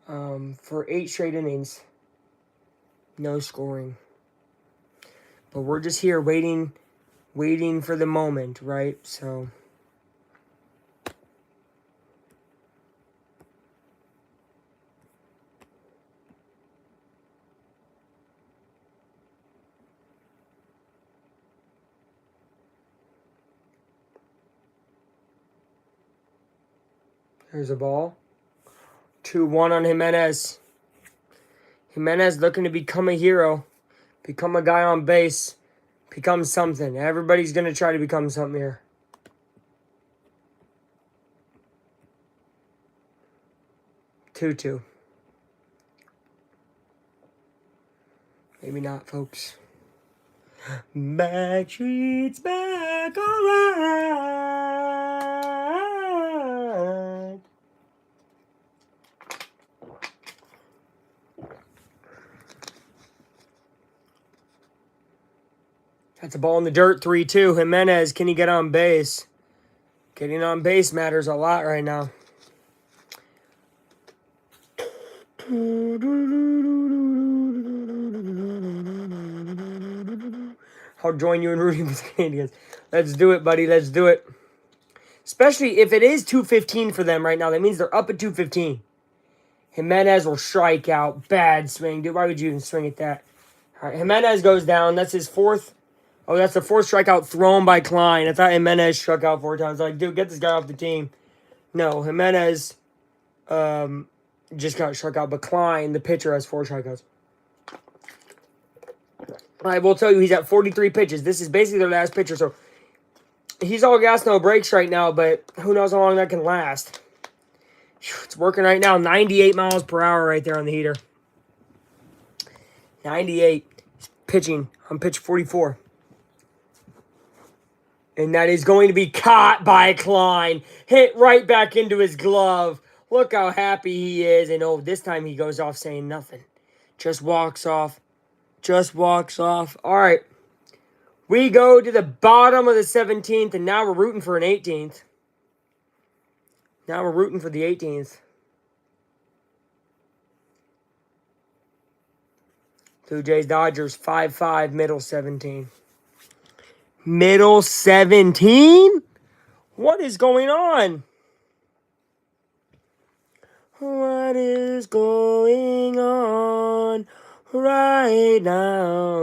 for 8 straight innings, no scoring. But we're just here waiting for the moment, right? So, here's a ball. 2-1 on Jimenez. Jimenez looking to become a hero. Become a guy on base. Become something. Everybody's going to try to become something here. Two. Maybe not, folks. Backstreet's back, alright. That's a ball in the dirt, 3-2. Jimenez, can he get on base? Getting on base matters a lot right now. I'll join you in rooting for the Canadians. Let's do it, buddy. Let's do it. Especially if it is 2:15 for them right now. That means they're up at 2:15. Jimenez will strike out. Bad swing. Dude, why would you even swing at that? All right, Jimenez goes down. That's his 4th. Oh, that's the 4th strikeout thrown by Klein. I thought Jimenez struck out 4 times. Like, dude, get this guy off the team. No, Jimenez just got struck out. But Klein, the pitcher, has 4 strikeouts. I will tell you, he's at 43 pitches. This is basically their last pitcher, so he's all gas, no breaks right now, but who knows how long that can last. It's working right now. 98 miles per hour right there on the heater. 98. He's pitching on pitch 44. And that is going to be caught by Klein. Hit right back into his glove. Look how happy he is. And oh, this time he goes off saying nothing. Just walks off. Just walks off. All right. We go to the bottom of the 17th, and now we're rooting for an 18th. Now we're rooting for the 18th. Blue Jays, Dodgers, 5-5, middle 17. Middle 17? What is going on? What is going on right now?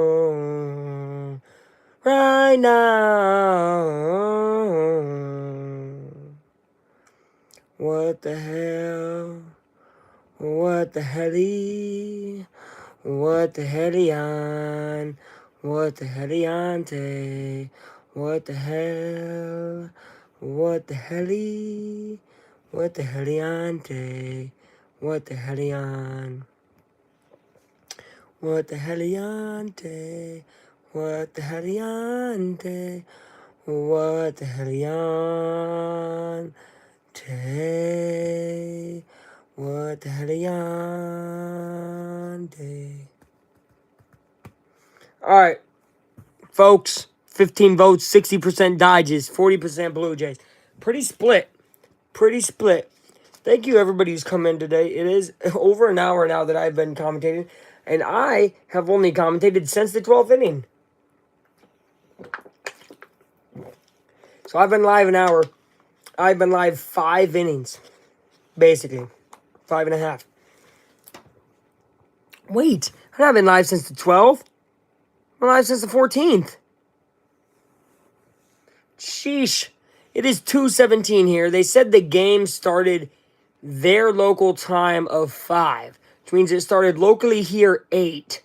Right now. What the hell? What the helly? What the helly on? What the helly ante? What the hell? What the helly? What the helly ante? What the helly on? What the heliante? What the heliante? What the heliante? What the heliante? All right. folks. 15 votes, 60% Dodgers, 40% Blue Jays. Pretty split. Pretty split. Thank you, everybody who's come in today. It is over an hour now that I've been commentating, and I have only commentated since the 12th inning. So I've been live an hour. I've been live 5 innings, basically. 5.5. Wait, I've not been live since the 12th. I've been live since the 14th. Sheesh. It is 2:17 here. They said the game started their local time of 5, which means it started locally here 8.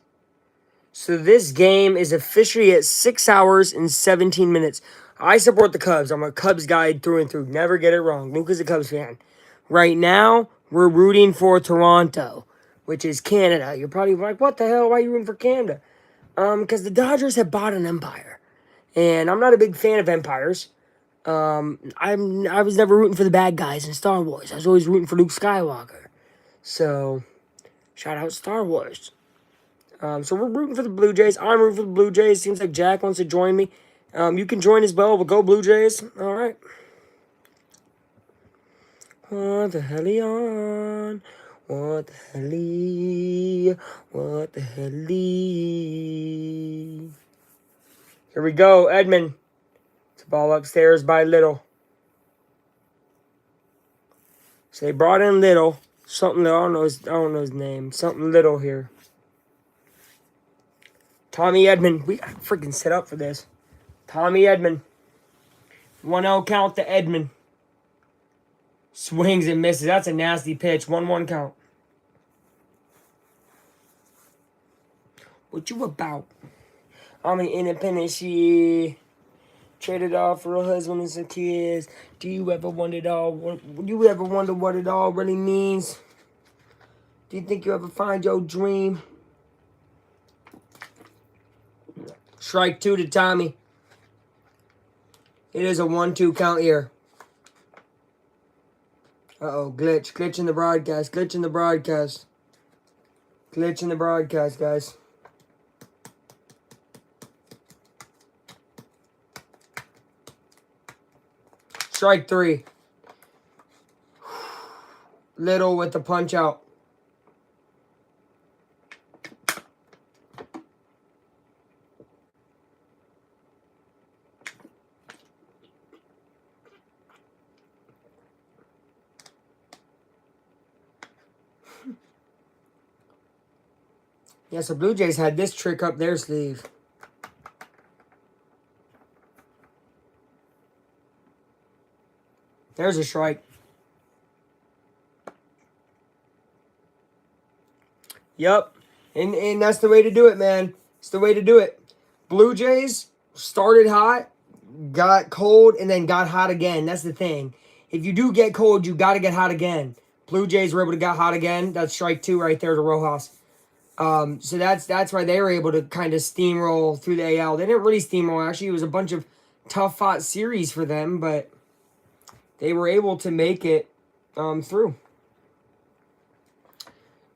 So this game is officially at 6 hours and 17 minutes. I support the Cubs. I'm a Cubs guy through and through. Never get it wrong. Luke is a Cubs fan. Right now, we're rooting for Toronto, which is Canada. You're probably like, what the hell? Why are you rooting for Canada? Because the Dodgers have bought an empire. And I'm not a big fan of empires. I was never rooting for the bad guys in Star Wars. I was always rooting for Luke Skywalker. So, shout out Star Wars. So we're rooting for the Blue Jays. I'm rooting for the Blue Jays. Seems like Jack wants to join me. You can join as well, but go Blue Jays. All right. What the hell on? What the hell? What the hell? Here we go, Edmund. It's a ball upstairs by Little. So they brought in Little. Something, I don't know his name. Something Little here. Tommy Edmund. We got freaking set up for this. Tommy Edmund. 1-0 count to Edmund. Swings and misses. That's a nasty pitch. 1-1 count. What you about? I'm an independent she. Traded off for a husband and some kids. Do you ever wonder what it all really means? Do you think you ever find your dream? Strike 2 to Tommy. It is a 1-2 count here. Uh-oh, glitch. Glitch in the broadcast. Glitch in the broadcast. Glitch in the broadcast, guys. Strike 3. Little with the punch out. Yeah, so Blue Jays had this trick up their sleeve. There's a strike. Yep. And that's the way to do it, man. It's the way to do it. Blue Jays started hot, got cold, and then got hot again. That's the thing. If you do get cold, you got to get hot again. Blue Jays were able to get hot again. That's strike 2 right there to Rojas. So that's why they were able to kind of steamroll through the AL. They didn't really steamroll, actually. It was a bunch of tough-fought series for them, but they were able to make it through.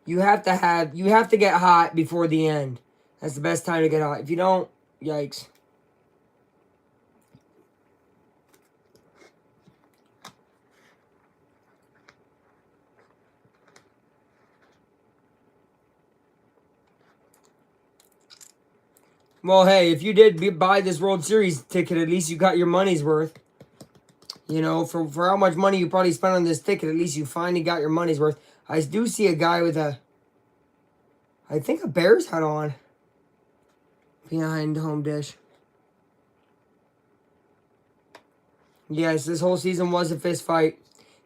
You have to get hot before the end. That's the best time to get hot. If you don't, yikes. Well, hey, if you did buy this World Series ticket, at least you got your money's worth. You know, for how much money you probably spent on this ticket, at least you finally got your money's worth. I do see a guy with I think a Bears hat on behind home dish. Yes, this whole season was a fist fight.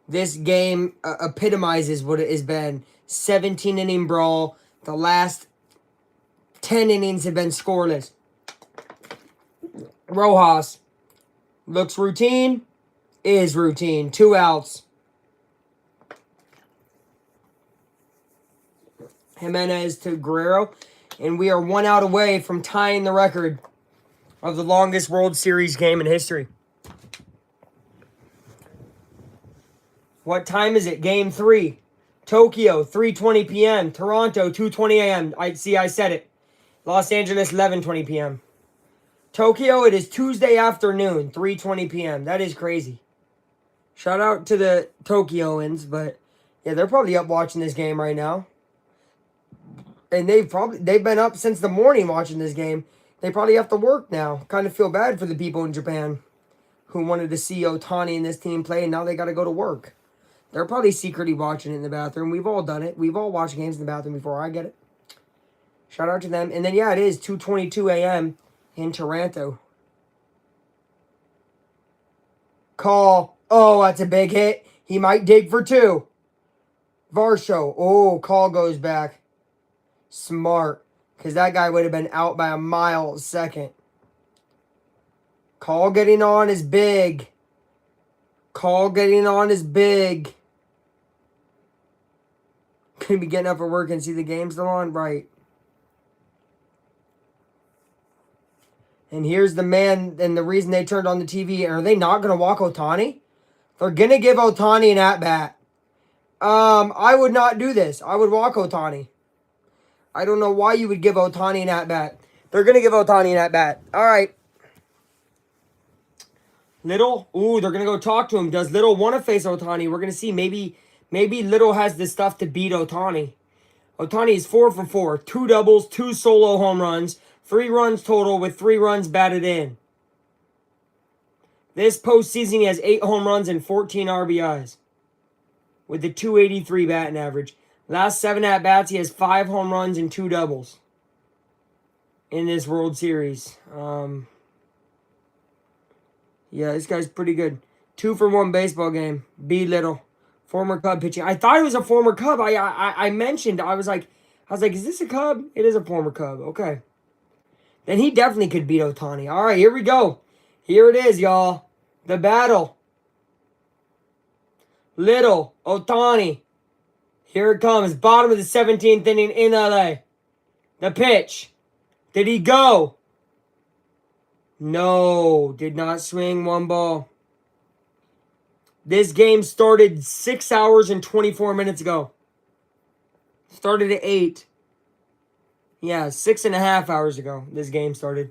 This game epitomizes what it has been. 17-inning brawl. The last 10 innings have been scoreless. Rojas looks routine, is routine. 2 outs. Jimenez to Guerrero. And we are 1 out away from tying the record of the longest World Series game in history. What time is it? Game 3. Tokyo, 3:20 p.m. Toronto, 2:20 a.m. I said it. Los Angeles, 11:20 p.m. Tokyo, it is Tuesday afternoon, 3:20 p.m. That is crazy. Shout out to the Tokyoans, but yeah, they're probably up watching this game right now. And they've been up since the morning watching this game. They probably have to work now. Kind of feel bad for the people in Japan who wanted to see Ohtani and this team play, and now they got to go to work. They're probably secretly watching it in the bathroom. We've all done it. We've all watched games in the bathroom before. I get it. Shout out to them. And then, yeah, it is 2:22 a.m. in Toronto. Call. Oh, that's a big hit. He might dig for two. Varsho. Oh, call goes back. Smart. Because that guy would have been out by a mile a second. Call getting on is big. Call getting on is big. Gonna be getting up for work and see the game still on? Right. And here's the man and the reason they turned on the TV. Are they not going to walk Ohtani? They're going to give Ohtani an at-bat. I would not do this. I would walk Ohtani. I don't know why you would give Ohtani an at-bat. They're going to give Ohtani an at-bat. All right. Little. Ooh, they're going to go talk to him. Does Little want to face Ohtani? We're going to see. Maybe Little has the stuff to beat Ohtani. Ohtani is 4 for 4. 2 doubles, 2 solo home runs. 3 runs total with 3 runs batted in. This postseason, he has 8 home runs and 14 RBIs with a 283 batting average. Last 7 at-bats, he has 5 home runs and 2 doubles in this World Series. Yeah, this guy's pretty good. 2 for 1 baseball game. B. Little. Former Cub pitching. I thought he was a former Cub. I mentioned, I was like, is this a Cub? It is a former Cub. Okay. Then he definitely could beat Ohtani. All right, here we go. Here it is, y'all. The battle. Little, Ohtani. Here it comes. Bottom of the 17th inning in LA. The pitch. Did he go? No. Did not swing. 1 ball. This game started 6 hours and 24 minutes ago. Started at 8. Yeah, 6.5 hours ago, this game started.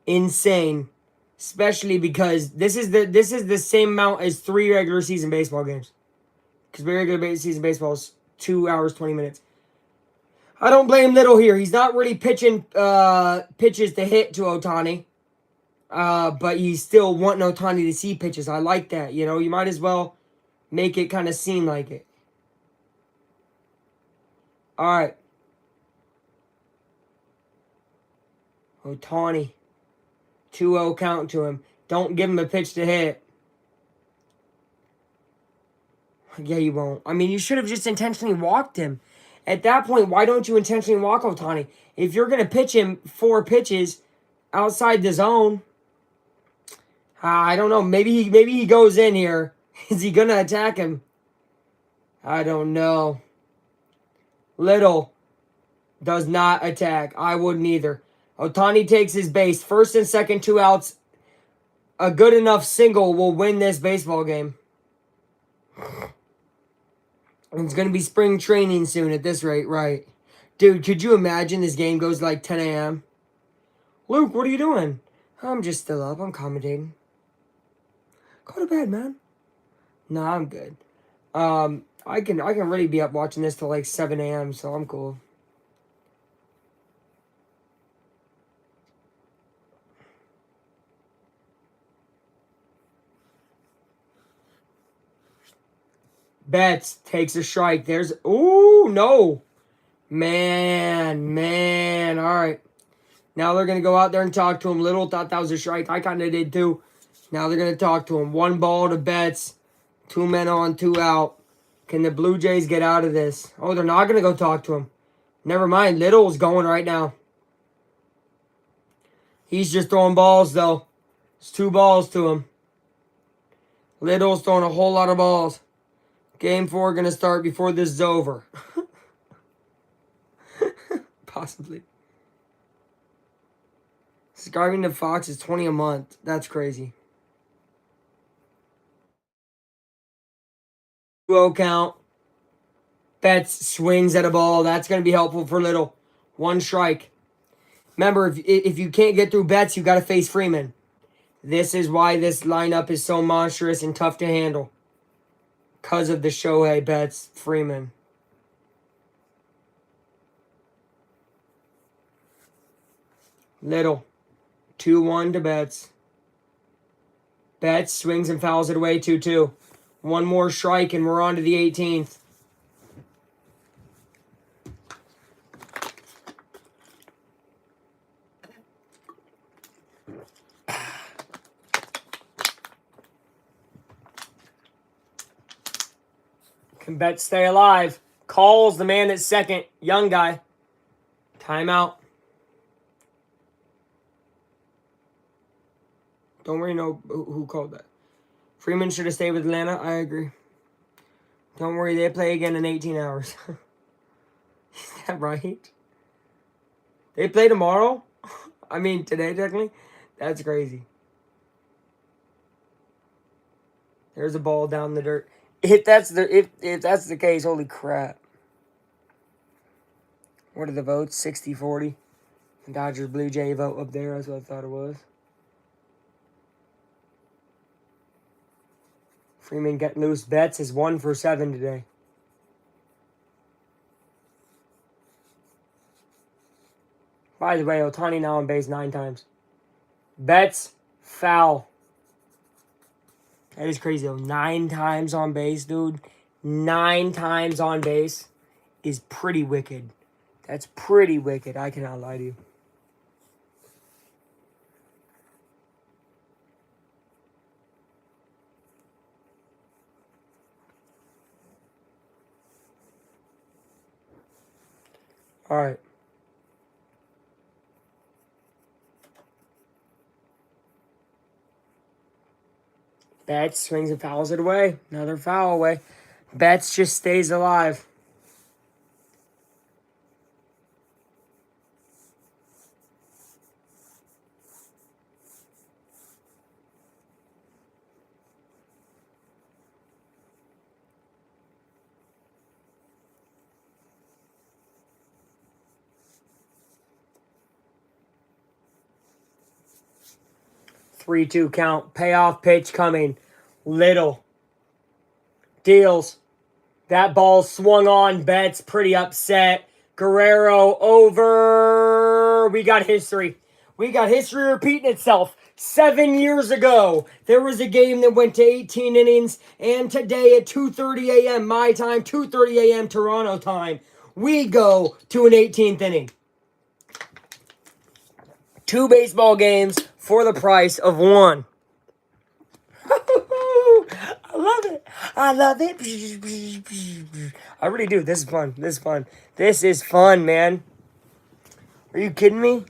Insane. Especially because this is the same amount as 3 regular season baseball games. Because regular season baseball is 2 hours, 20 minutes. I don't blame Little here. He's not really pitching pitches to hit to Ohtani. But he's still wanting Ohtani to see pitches. I like that. You know, you might as well make it kind of seem like it. All right. Ohtani. 2-0 count to him. Don't give him a pitch to hit. Yeah, you won't. I mean, you should have just intentionally walked him. At that point, why don't you intentionally walk Ohtani? If you're going to pitch him 4 pitches outside the zone, I don't know. Maybe he goes in here. Is he going to attack him? I don't know. Little does not attack. I wouldn't either. Ohtani takes his base. First and second, 2 outs. A good enough single will win this baseball game. It's going to be spring training soon at this rate, right? Dude, could you imagine this game goes like 10 a.m.? Luke, what are you doing? I'm just still up. I'm commentating. Go to bed, man. Nah, I'm good. I can really be up watching this till like 7 a.m., so I'm cool. Betts takes a strike. There's... Ooh, no. Man. All right. Now they're going to go out there and talk to him. Little thought that was a strike. I kind of did too. Now they're going to talk to him. 1 ball to Betts. 2 men on, 2 out. Can the Blue Jays get out of this? Oh, they're not going to go talk to him. Never mind. Little's going right now. He's just throwing balls, though. It's 2 balls to him. Little's throwing a whole lot of balls. Game 4 going to start before this is over. Possibly. Subscribing to Fox is $20 a month. That's crazy. 2-0 count. Betts swings at a ball. That's going to be helpful for Little. 1 strike. Remember, if you can't get through Betts, you got to face Freeman. This is why this lineup is so monstrous and tough to handle. Because of the Shohei, Betts, Freeman. Little. 2-1 to Betts. Betts swings and fouls it away 2-2. One more strike and we're on to the 18th. Can Betts stay alive? Calls the man at second. Young guy. Timeout. Don't worry, know who called that. Freeman should have stayed with Atlanta. I agree. Don't worry, they play again in 18 hours. Is that right? They play tomorrow? I mean, today, technically? That's crazy. There's a ball down the dirt. If that's the case, holy crap. What are the votes? 60-40. Dodgers Blue Jay vote up there. That's what I thought it was. Freeman getting loose. Betts is 1 for 7 today. By the way, Ohtani now on base 9 times. Betts, foul. That is crazy, though. 9 times on base, dude. 9 times on base is pretty wicked. That's pretty wicked. I cannot lie to you. All right. Betts swings and fouls it away. Another foul away. Betts just stays alive. Three-two count. Payoff pitch coming. Little. Deals. That ball swung on. Betts pretty upset. Guerrero over. We got history. We got history repeating itself. 7 years ago, there was a game that went to 18 innings. And today at 2:30 a.m. my time, 2:30 a.m. Toronto time, we go to an 18th inning. 2 baseball games for the price of 1. I love it. I love it. I really do. This is fun. This is fun. This is fun, man. Are you kidding me?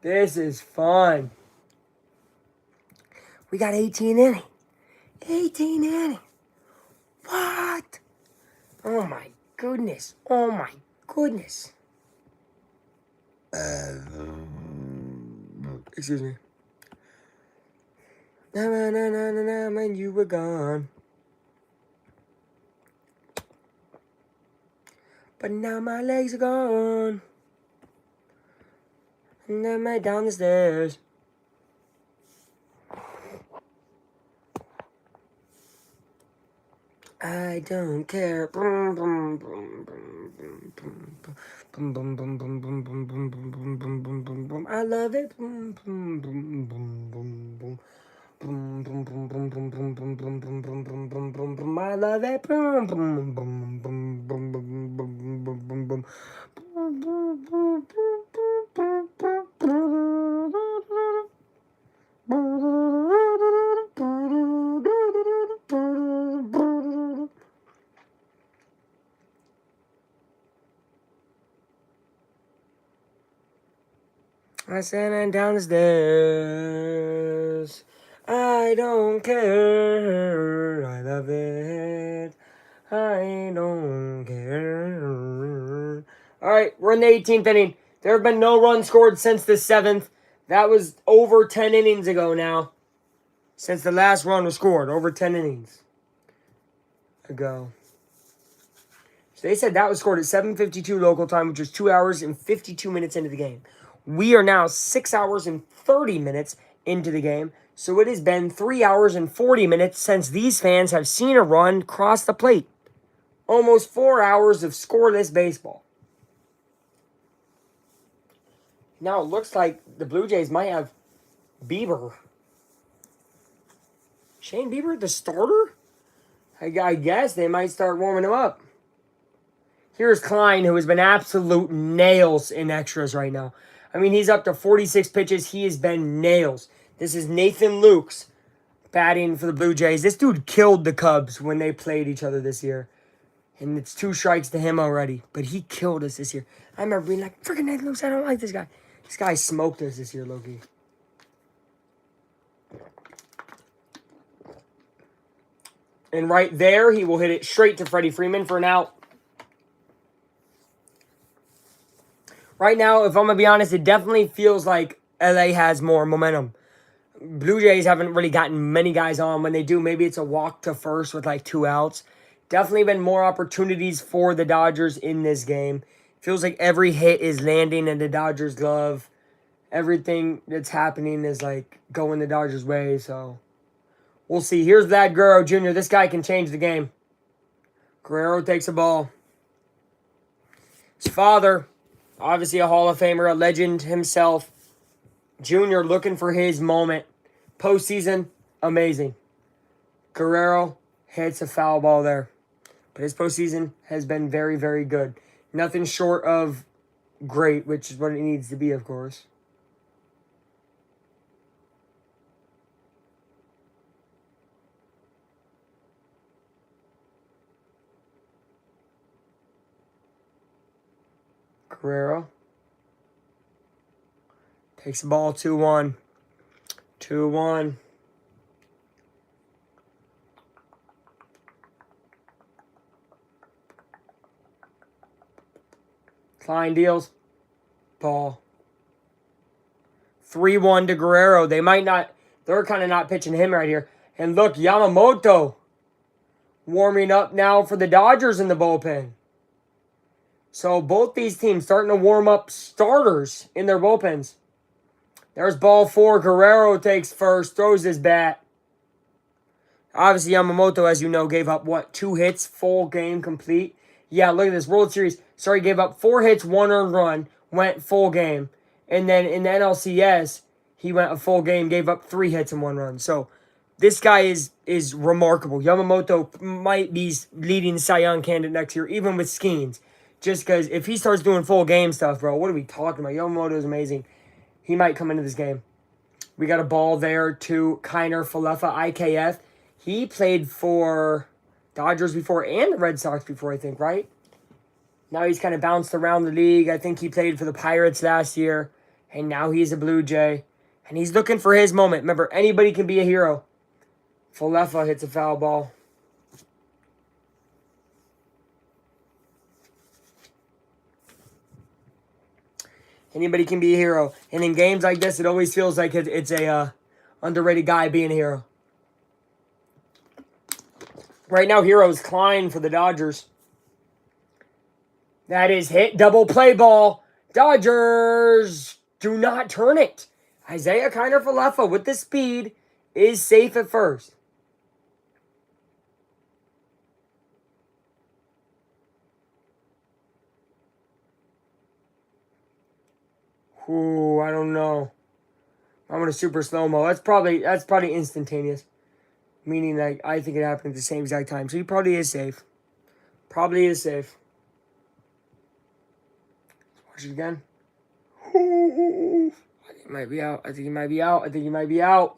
This is fun. We got 18 innings. 18 innings. What? Oh my goodness. Oh my goodness. Excuse me. Na na na na na na when you were gone. But now my legs are gone. And then I'm down the stairs. I don't care. Boom, boom, boom, boom, boom, boom, boom, boom, boom, boom, boom, boom, boom, boom, boom, boom, boom, boom, boom. I love it. Boom, boom, boom, boom, boom, boom. Boom, boom, boom, boom, boom, boom, boom, boom, boom, boom, boom, boom, boom, boom. I love it. Boom, boom, boom, boom, boom, boom, boom, boom, boom, boom, boom. I sent it down the stairs. I don't care. I love it. I don't care. All right, we're in the 18th inning. There have been no runs scored since the 7th. That was over 10 innings ago now. Since the last run was scored. Over 10 innings ago. So they said that was scored at 7:52 local time, which was 2 hours and 52 minutes into the game. We are now 6 hours and 30 minutes into the game. So it has been 3 hours and 40 minutes since these fans have seen a run cross the plate. Almost 4 hours of scoreless baseball. Now it looks like the Blue Jays might have Bieber. Shane Bieber, the starter? I guess they might start warming him up. Here's Klein, who has been absolute nails in extras right now. I mean, he's up to 46 pitches. He has been nails. This is Nathan Lukes batting for the Blue Jays. This dude killed the Cubs when they played each other this year. And it's 2 strikes to him already. But he killed us this year. I remember being like, freaking Nathan Lukes, I don't like this guy. This guy smoked us this year, Loki. And right there, he will hit it straight to Freddie Freeman for an out. Right now, if I'm going to be honest, it definitely feels like LA has more momentum. Blue Jays haven't really gotten many guys on. When they do, maybe it's a walk to first with like 2 outs. Definitely been more opportunities for the Dodgers in this game. Feels like every hit is landing in the Dodgers' glove. Everything that's happening is like going the Dodgers' way, so we'll see. Here's Vlad Guerrero Jr. This guy can change the game. Guerrero takes a ball. His father, obviously a Hall of Famer, a legend himself. Jr. looking for his moment. Postseason, amazing. Guerrero hits a foul ball there. But his postseason has been very, very good. Nothing short of great, which is what it needs to be, of course. Guerrero takes the ball 2-1. 2-1. Klein deals. Ball. 3-1 to Guerrero. They're kind of not pitching him right here. And look, Yamamoto warming up now for the Dodgers in the bullpen. So both these teams starting to warm up starters in their bullpens. There's ball 4. Guerrero takes first, throws his bat. Obviously, Yamamoto, as you know, gave up, 2 hits, full game complete. Yeah, look at this. World Series. Sorry, gave up 4 hits, 1 earned run, went full game. And then in the NLCS, he went a full game, gave up 3 hits and 1 run. So this guy is remarkable. Yamamoto might be leading Cy Young candidate next year, even with Skeens. Just because if he starts doing full game stuff, bro, what are we talking about? Yamamoto is amazing. He might come into this game. We got a ball there to Kiner Falefa, IKF. He played for Dodgers before and the Red Sox before, I think, right? Now he's kind of bounced around the league. I think he played for the Pirates last year. And now he's a Blue Jay. And he's looking for his moment. Remember, anybody can be a hero. Falefa hits a foul ball. Anybody can be a hero. And in games like this, it always feels like it's a underrated guy being a hero. Right now, hero is Klein for the Dodgers. That is hit. Double play ball. Dodgers do not turn it. Isaiah Kiner Falefa with the speed is safe at first. Ooh, I don't know. I'm gonna super slow-mo. That's probably instantaneous. Meaning like I think it happened at the same exact time. So he probably is safe. Probably is safe. Let's watch it again. Ooh, I think he might be out. I think he might be out. I think he might be out.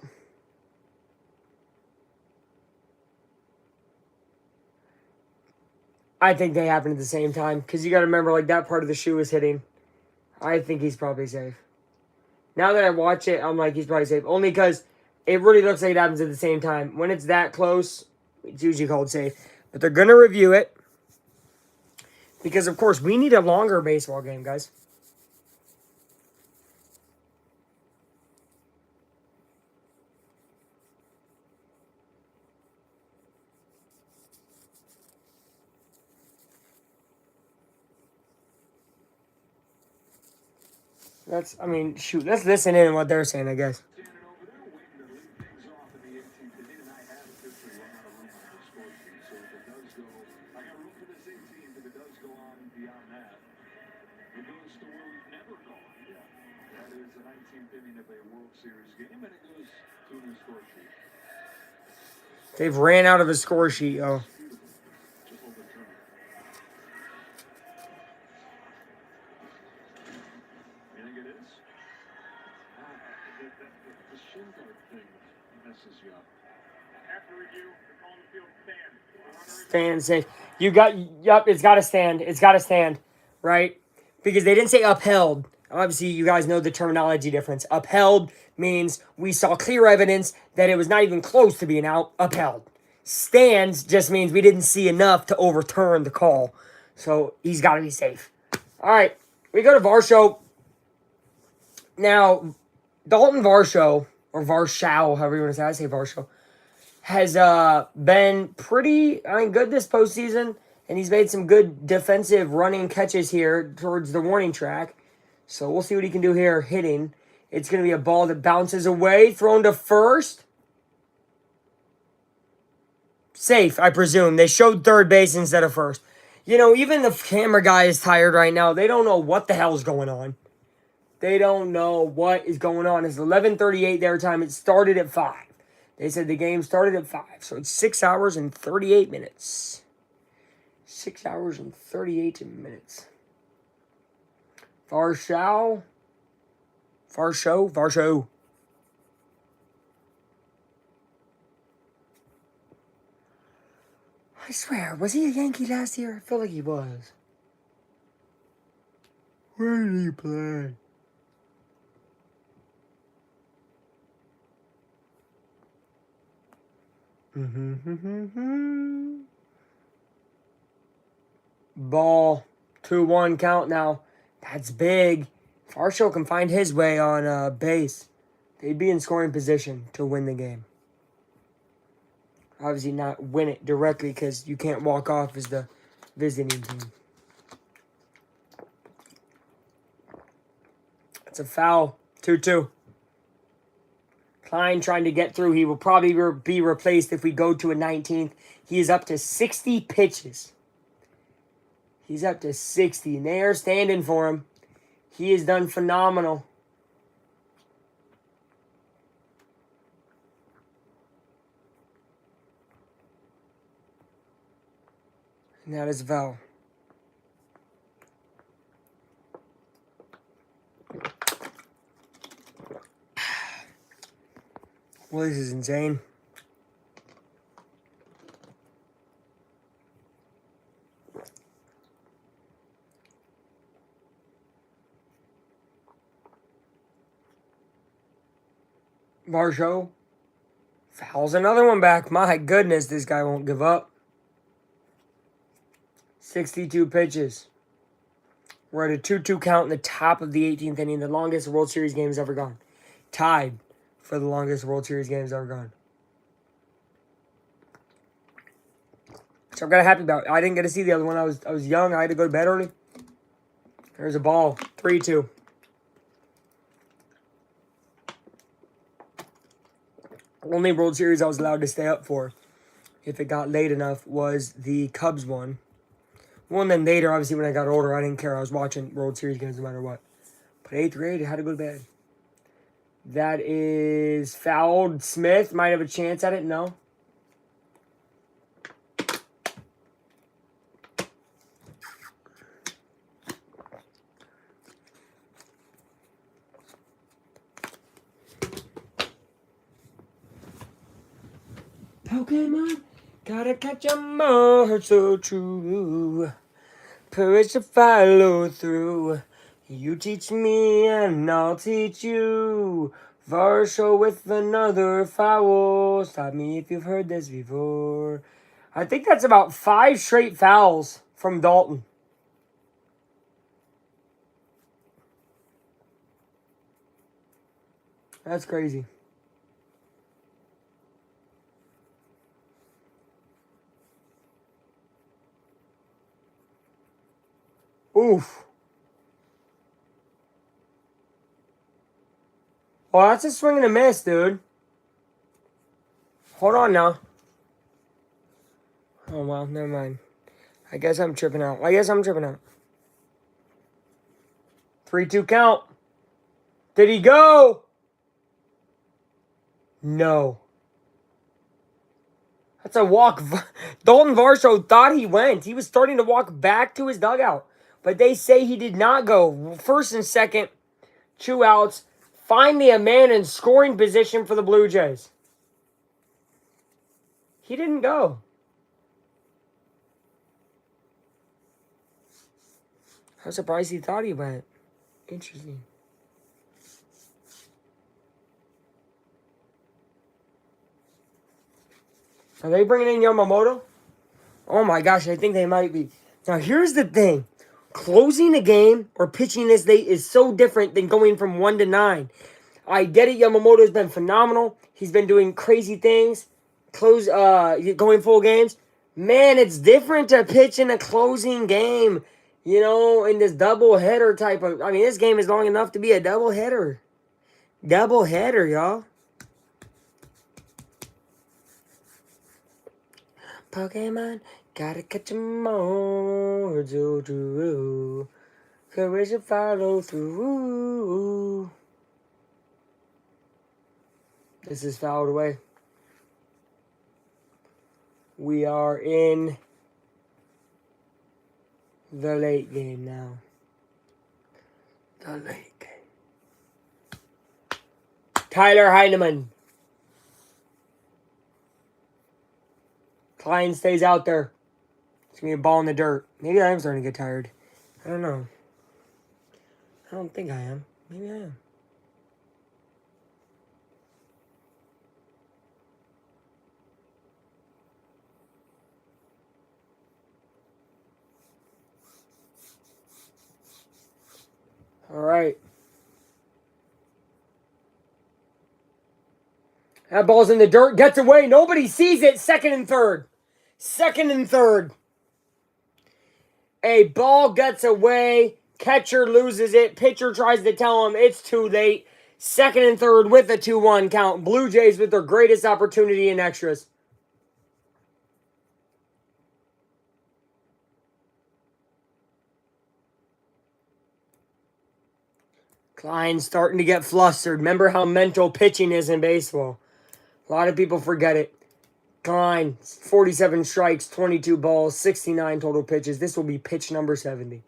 I think they happened at the same time. Because you got to remember, like, that part of the shoe is hitting. I think he's probably safe. Now that I watch it, I'm like, he's probably safe. Only because it really looks like it happens at the same time. When it's that close, it's usually called safe. But they're going to review it. Because, of course, we need a longer baseball game, guys. I mean, shoot, let's listen in on what they're saying, I guess. They've ran out of a score sheet, yo. Stand safe. You got, yup, it's got to stand. It's got to stand, right? Because they didn't say upheld. Obviously, you guys know the terminology difference. Upheld means we saw clear evidence that it was not even close to being out. Upheld. Stands just means we didn't see enough to overturn the call. So he's got to be safe. All right, we go to Varsho. Now, Dalton Varsho, or Varshow, however you want to say it. I say Varsho, has been pretty, good this postseason, and he's made some good defensive running catches here towards the warning track. So we'll see what he can do here hitting. It's going to be a ball that bounces away, thrown to first. Safe, I presume. They showed third base instead of first. You know, even the camera guy is tired right now. They don't know what the hell's going on. They don't know what is going on. It's 11:38 their time. It started at 5. They said the game started at 5. So it's 6 hours and 38 minutes. 6 hours and 38 minutes. Varsho. I swear, was he a Yankee last year? I feel like he was. Where did he play? Ball. 2-1 count now. That's big. If Varsho can find his way on base, they'd be in scoring position to win the game. Obviously not win it directly because you can't walk off as the visiting team. It's a foul. 2-2. Klein trying to get through. He will probably be replaced if we go to a 19th. He is up to 60 pitches. He's up to 60, and they are standing for him. He has done phenomenal. And that is a foul. Well, this is insane. Varsho fouls another one back. My goodness, this guy won't give up. 62 pitches. We're at a 2-2 count in the top of the 18th inning, the longest World Series game has ever gone. Tied for the longest World Series game has ever gone. So I'm kind of happy about it. I didn't get to see the other one. I was young. I had to go to bed early. There's a ball. 3-2. Only World Series I was allowed to stay up for, if it got late enough, was the Cubs one. Well, and then later, obviously, when I got older, I didn't care. I was watching World Series games no matter what. But 8th grade, I had to go to bed. That is fouled. Smith might have a chance at it. No. Pokemon, gotta catch 'em all, so true. Courage to follow through. You teach me and I'll teach you. Varsho with another foul. Stop me if you've heard this before. I think that's about 5 straight fouls from Dalton. That's crazy. Oof. Oh, that's a swing and a miss, dude. Hold on now. Oh, well, never mind. I guess I'm tripping out. 3-2 count. Did he go? No. That's a walk. Dalton Varsho thought he went. He was starting to walk back to his dugout. But they say he did not go. First and second, 2 outs. Finally a man in scoring position for the Blue Jays. He didn't go. I'm surprised he thought he went. Interesting. Are they bringing in Yamamoto? Oh my gosh, I think they might be. Now here's the thing. Closing a game or pitching this day is so different than going from 1 to 9. I get it, Yamamoto's been phenomenal. He's been doing crazy things. Going full games. Man, it's different to pitch in a closing game. You know, in this double header type of... I mean, this game is long enough to be a double header. Double header, y'all. Pokemon, gotta catch 'em all. Courage to follow through. This is fouled away. We are in the late game now. The late game. Tyler Heineman. Klein stays out there. It's going to be a ball in the dirt. Maybe I am starting to get tired. I don't know. I don't think I am. Maybe I am. All right. That ball's in the dirt. Gets away. Nobody sees it. Second and third. A ball gets away. Catcher loses it. Pitcher tries to tell him it's too late. Second and third with a 2-1 count. Blue Jays with their greatest opportunity in extras. Klein's starting to get flustered. Remember how mental pitching is in baseball. A lot of people forget it. Klein, 47 strikes, 22 balls, 69 total pitches. This will be pitch number 70.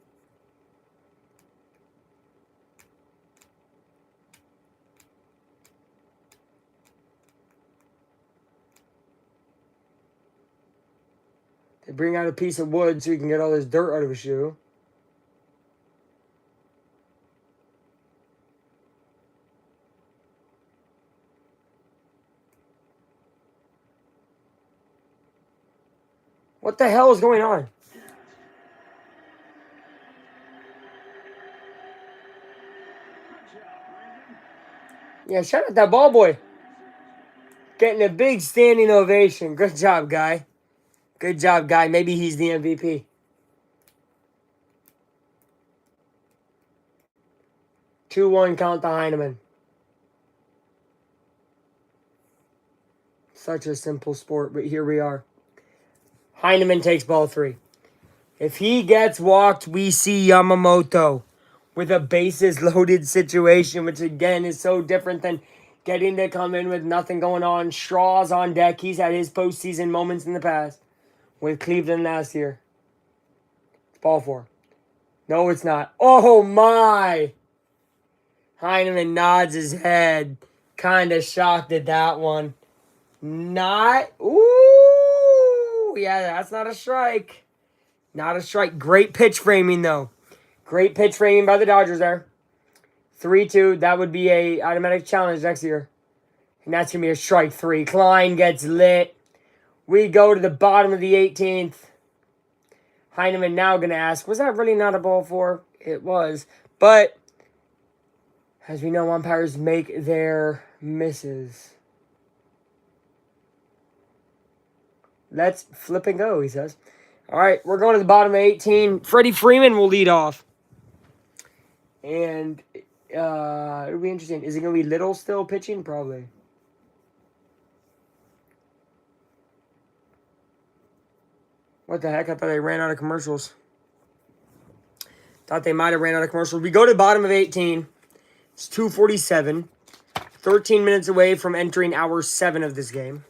They bring out a piece of wood so you can get all this dirt out of a shoe. What the hell is going on? Yeah, shout out that ball boy. Getting a big standing ovation. Good job, guy. Good job, guy. Maybe he's the MVP. Two-one count to Heineman. Such a simple sport, but here we are. Heineman takes ball 3. If he gets walked, we see Yamamoto with a bases loaded situation, which again is so different than getting to come in with nothing going on. Straw's on deck. He's had his postseason moments in the past with Cleveland last year. It's ball 4. No, it's not. Oh, my. Heineman nods his head. Kind of shocked at that one. Not. Ooh. Yeah, that's not a strike. Not a strike. Great pitch framing, though. Great pitch framing by the Dodgers there. 3-2. That would be a automatic challenge next year. And that's going to be a strike 3. Klein gets lit. We go to the bottom of the 18th. Heineman now going to ask, was that really not a ball 4? It was. But, as we know, umpires make their misses. Let's flip and go, he says. All right, we're going to the bottom of 18. Freddie Freeman will lead off. And It'll be interesting. Is it going to be Little still pitching? Probably. What the heck? I thought they ran out of commercials. Thought they might have ran out of commercials. We go to the bottom of 18. It's 2:47. 13 minutes away from entering hour 7 of this game.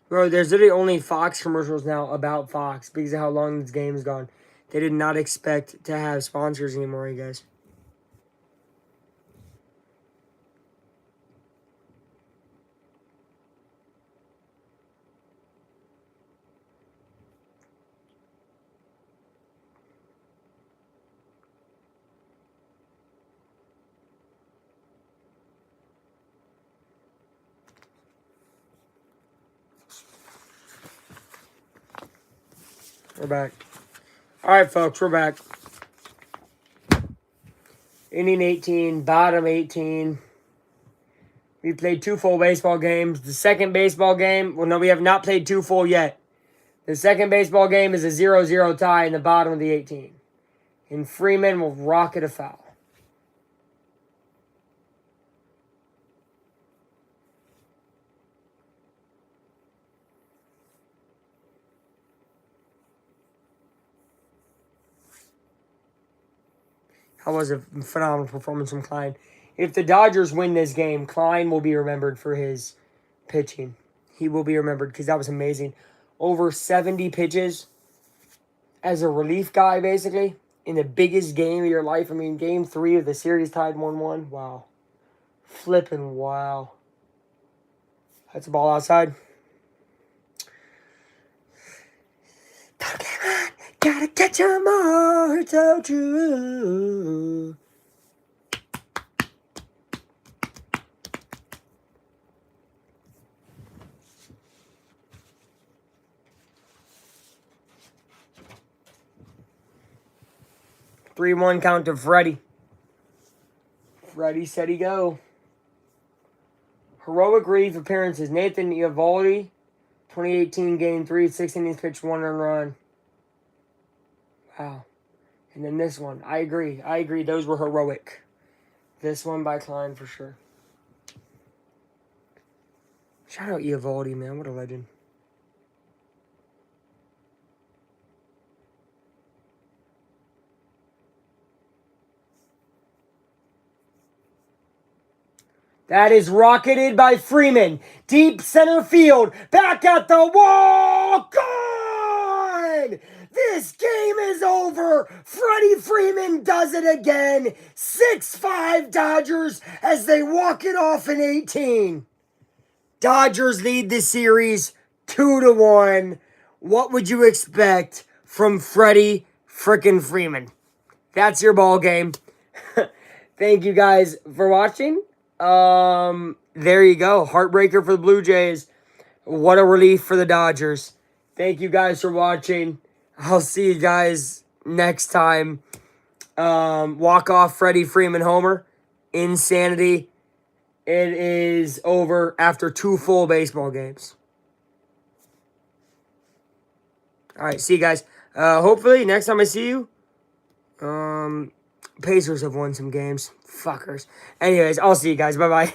Bro, there's literally only Fox commercials now about Fox because of how long this game's gone. They did not expect to have sponsors anymore, you guys. We're back. All right, folks, we're back. Inning 18, bottom 18. We played 2 full baseball games. The second baseball game, well, no, we have not played 2 full yet. The second baseball game is a 0-0 tie in the bottom of the 18. And Freeman will rocket a foul. That was a phenomenal performance from Klein. If the Dodgers win this game, Klein will be remembered for his pitching. He will be remembered because that was amazing. Over 70 pitches as a relief guy, basically, in the biggest game of your life. I mean, game 3 of the series tied 1-1. Wow. Flipping wow. That's a ball outside. Gotta catch 'em all, so true. Three one count to Freddie. Freddie said he go. Heroic relief appearances. Nathan Eovaldi, 2018 Game 3, 6 innings pitched, 1 earned run. Wow. And then this one. I agree. Those were heroic. This one by Klein for sure. Shout out Eovaldi, man. What a legend. That is rocketed by Freeman. Deep center field. Back at the wall. Gone! This game is over. Freddie Freeman does it again. 6-5 Dodgers as they walk it off in 18. Dodgers lead the series 2-1. What would you expect from Freddie frickin' Freeman? That's your ball game. Thank you guys for watching. There you go. Heartbreaker for the Blue Jays. What a relief for the Dodgers. Thank you guys for watching. I'll see you guys next time. Walk-off Freddie Freeman homer. Insanity. It is over after 2 full baseball games. All right, see you guys. Hopefully, next time I see you, Pacers have won some games. Fuckers. Anyways, I'll see you guys. Bye-bye.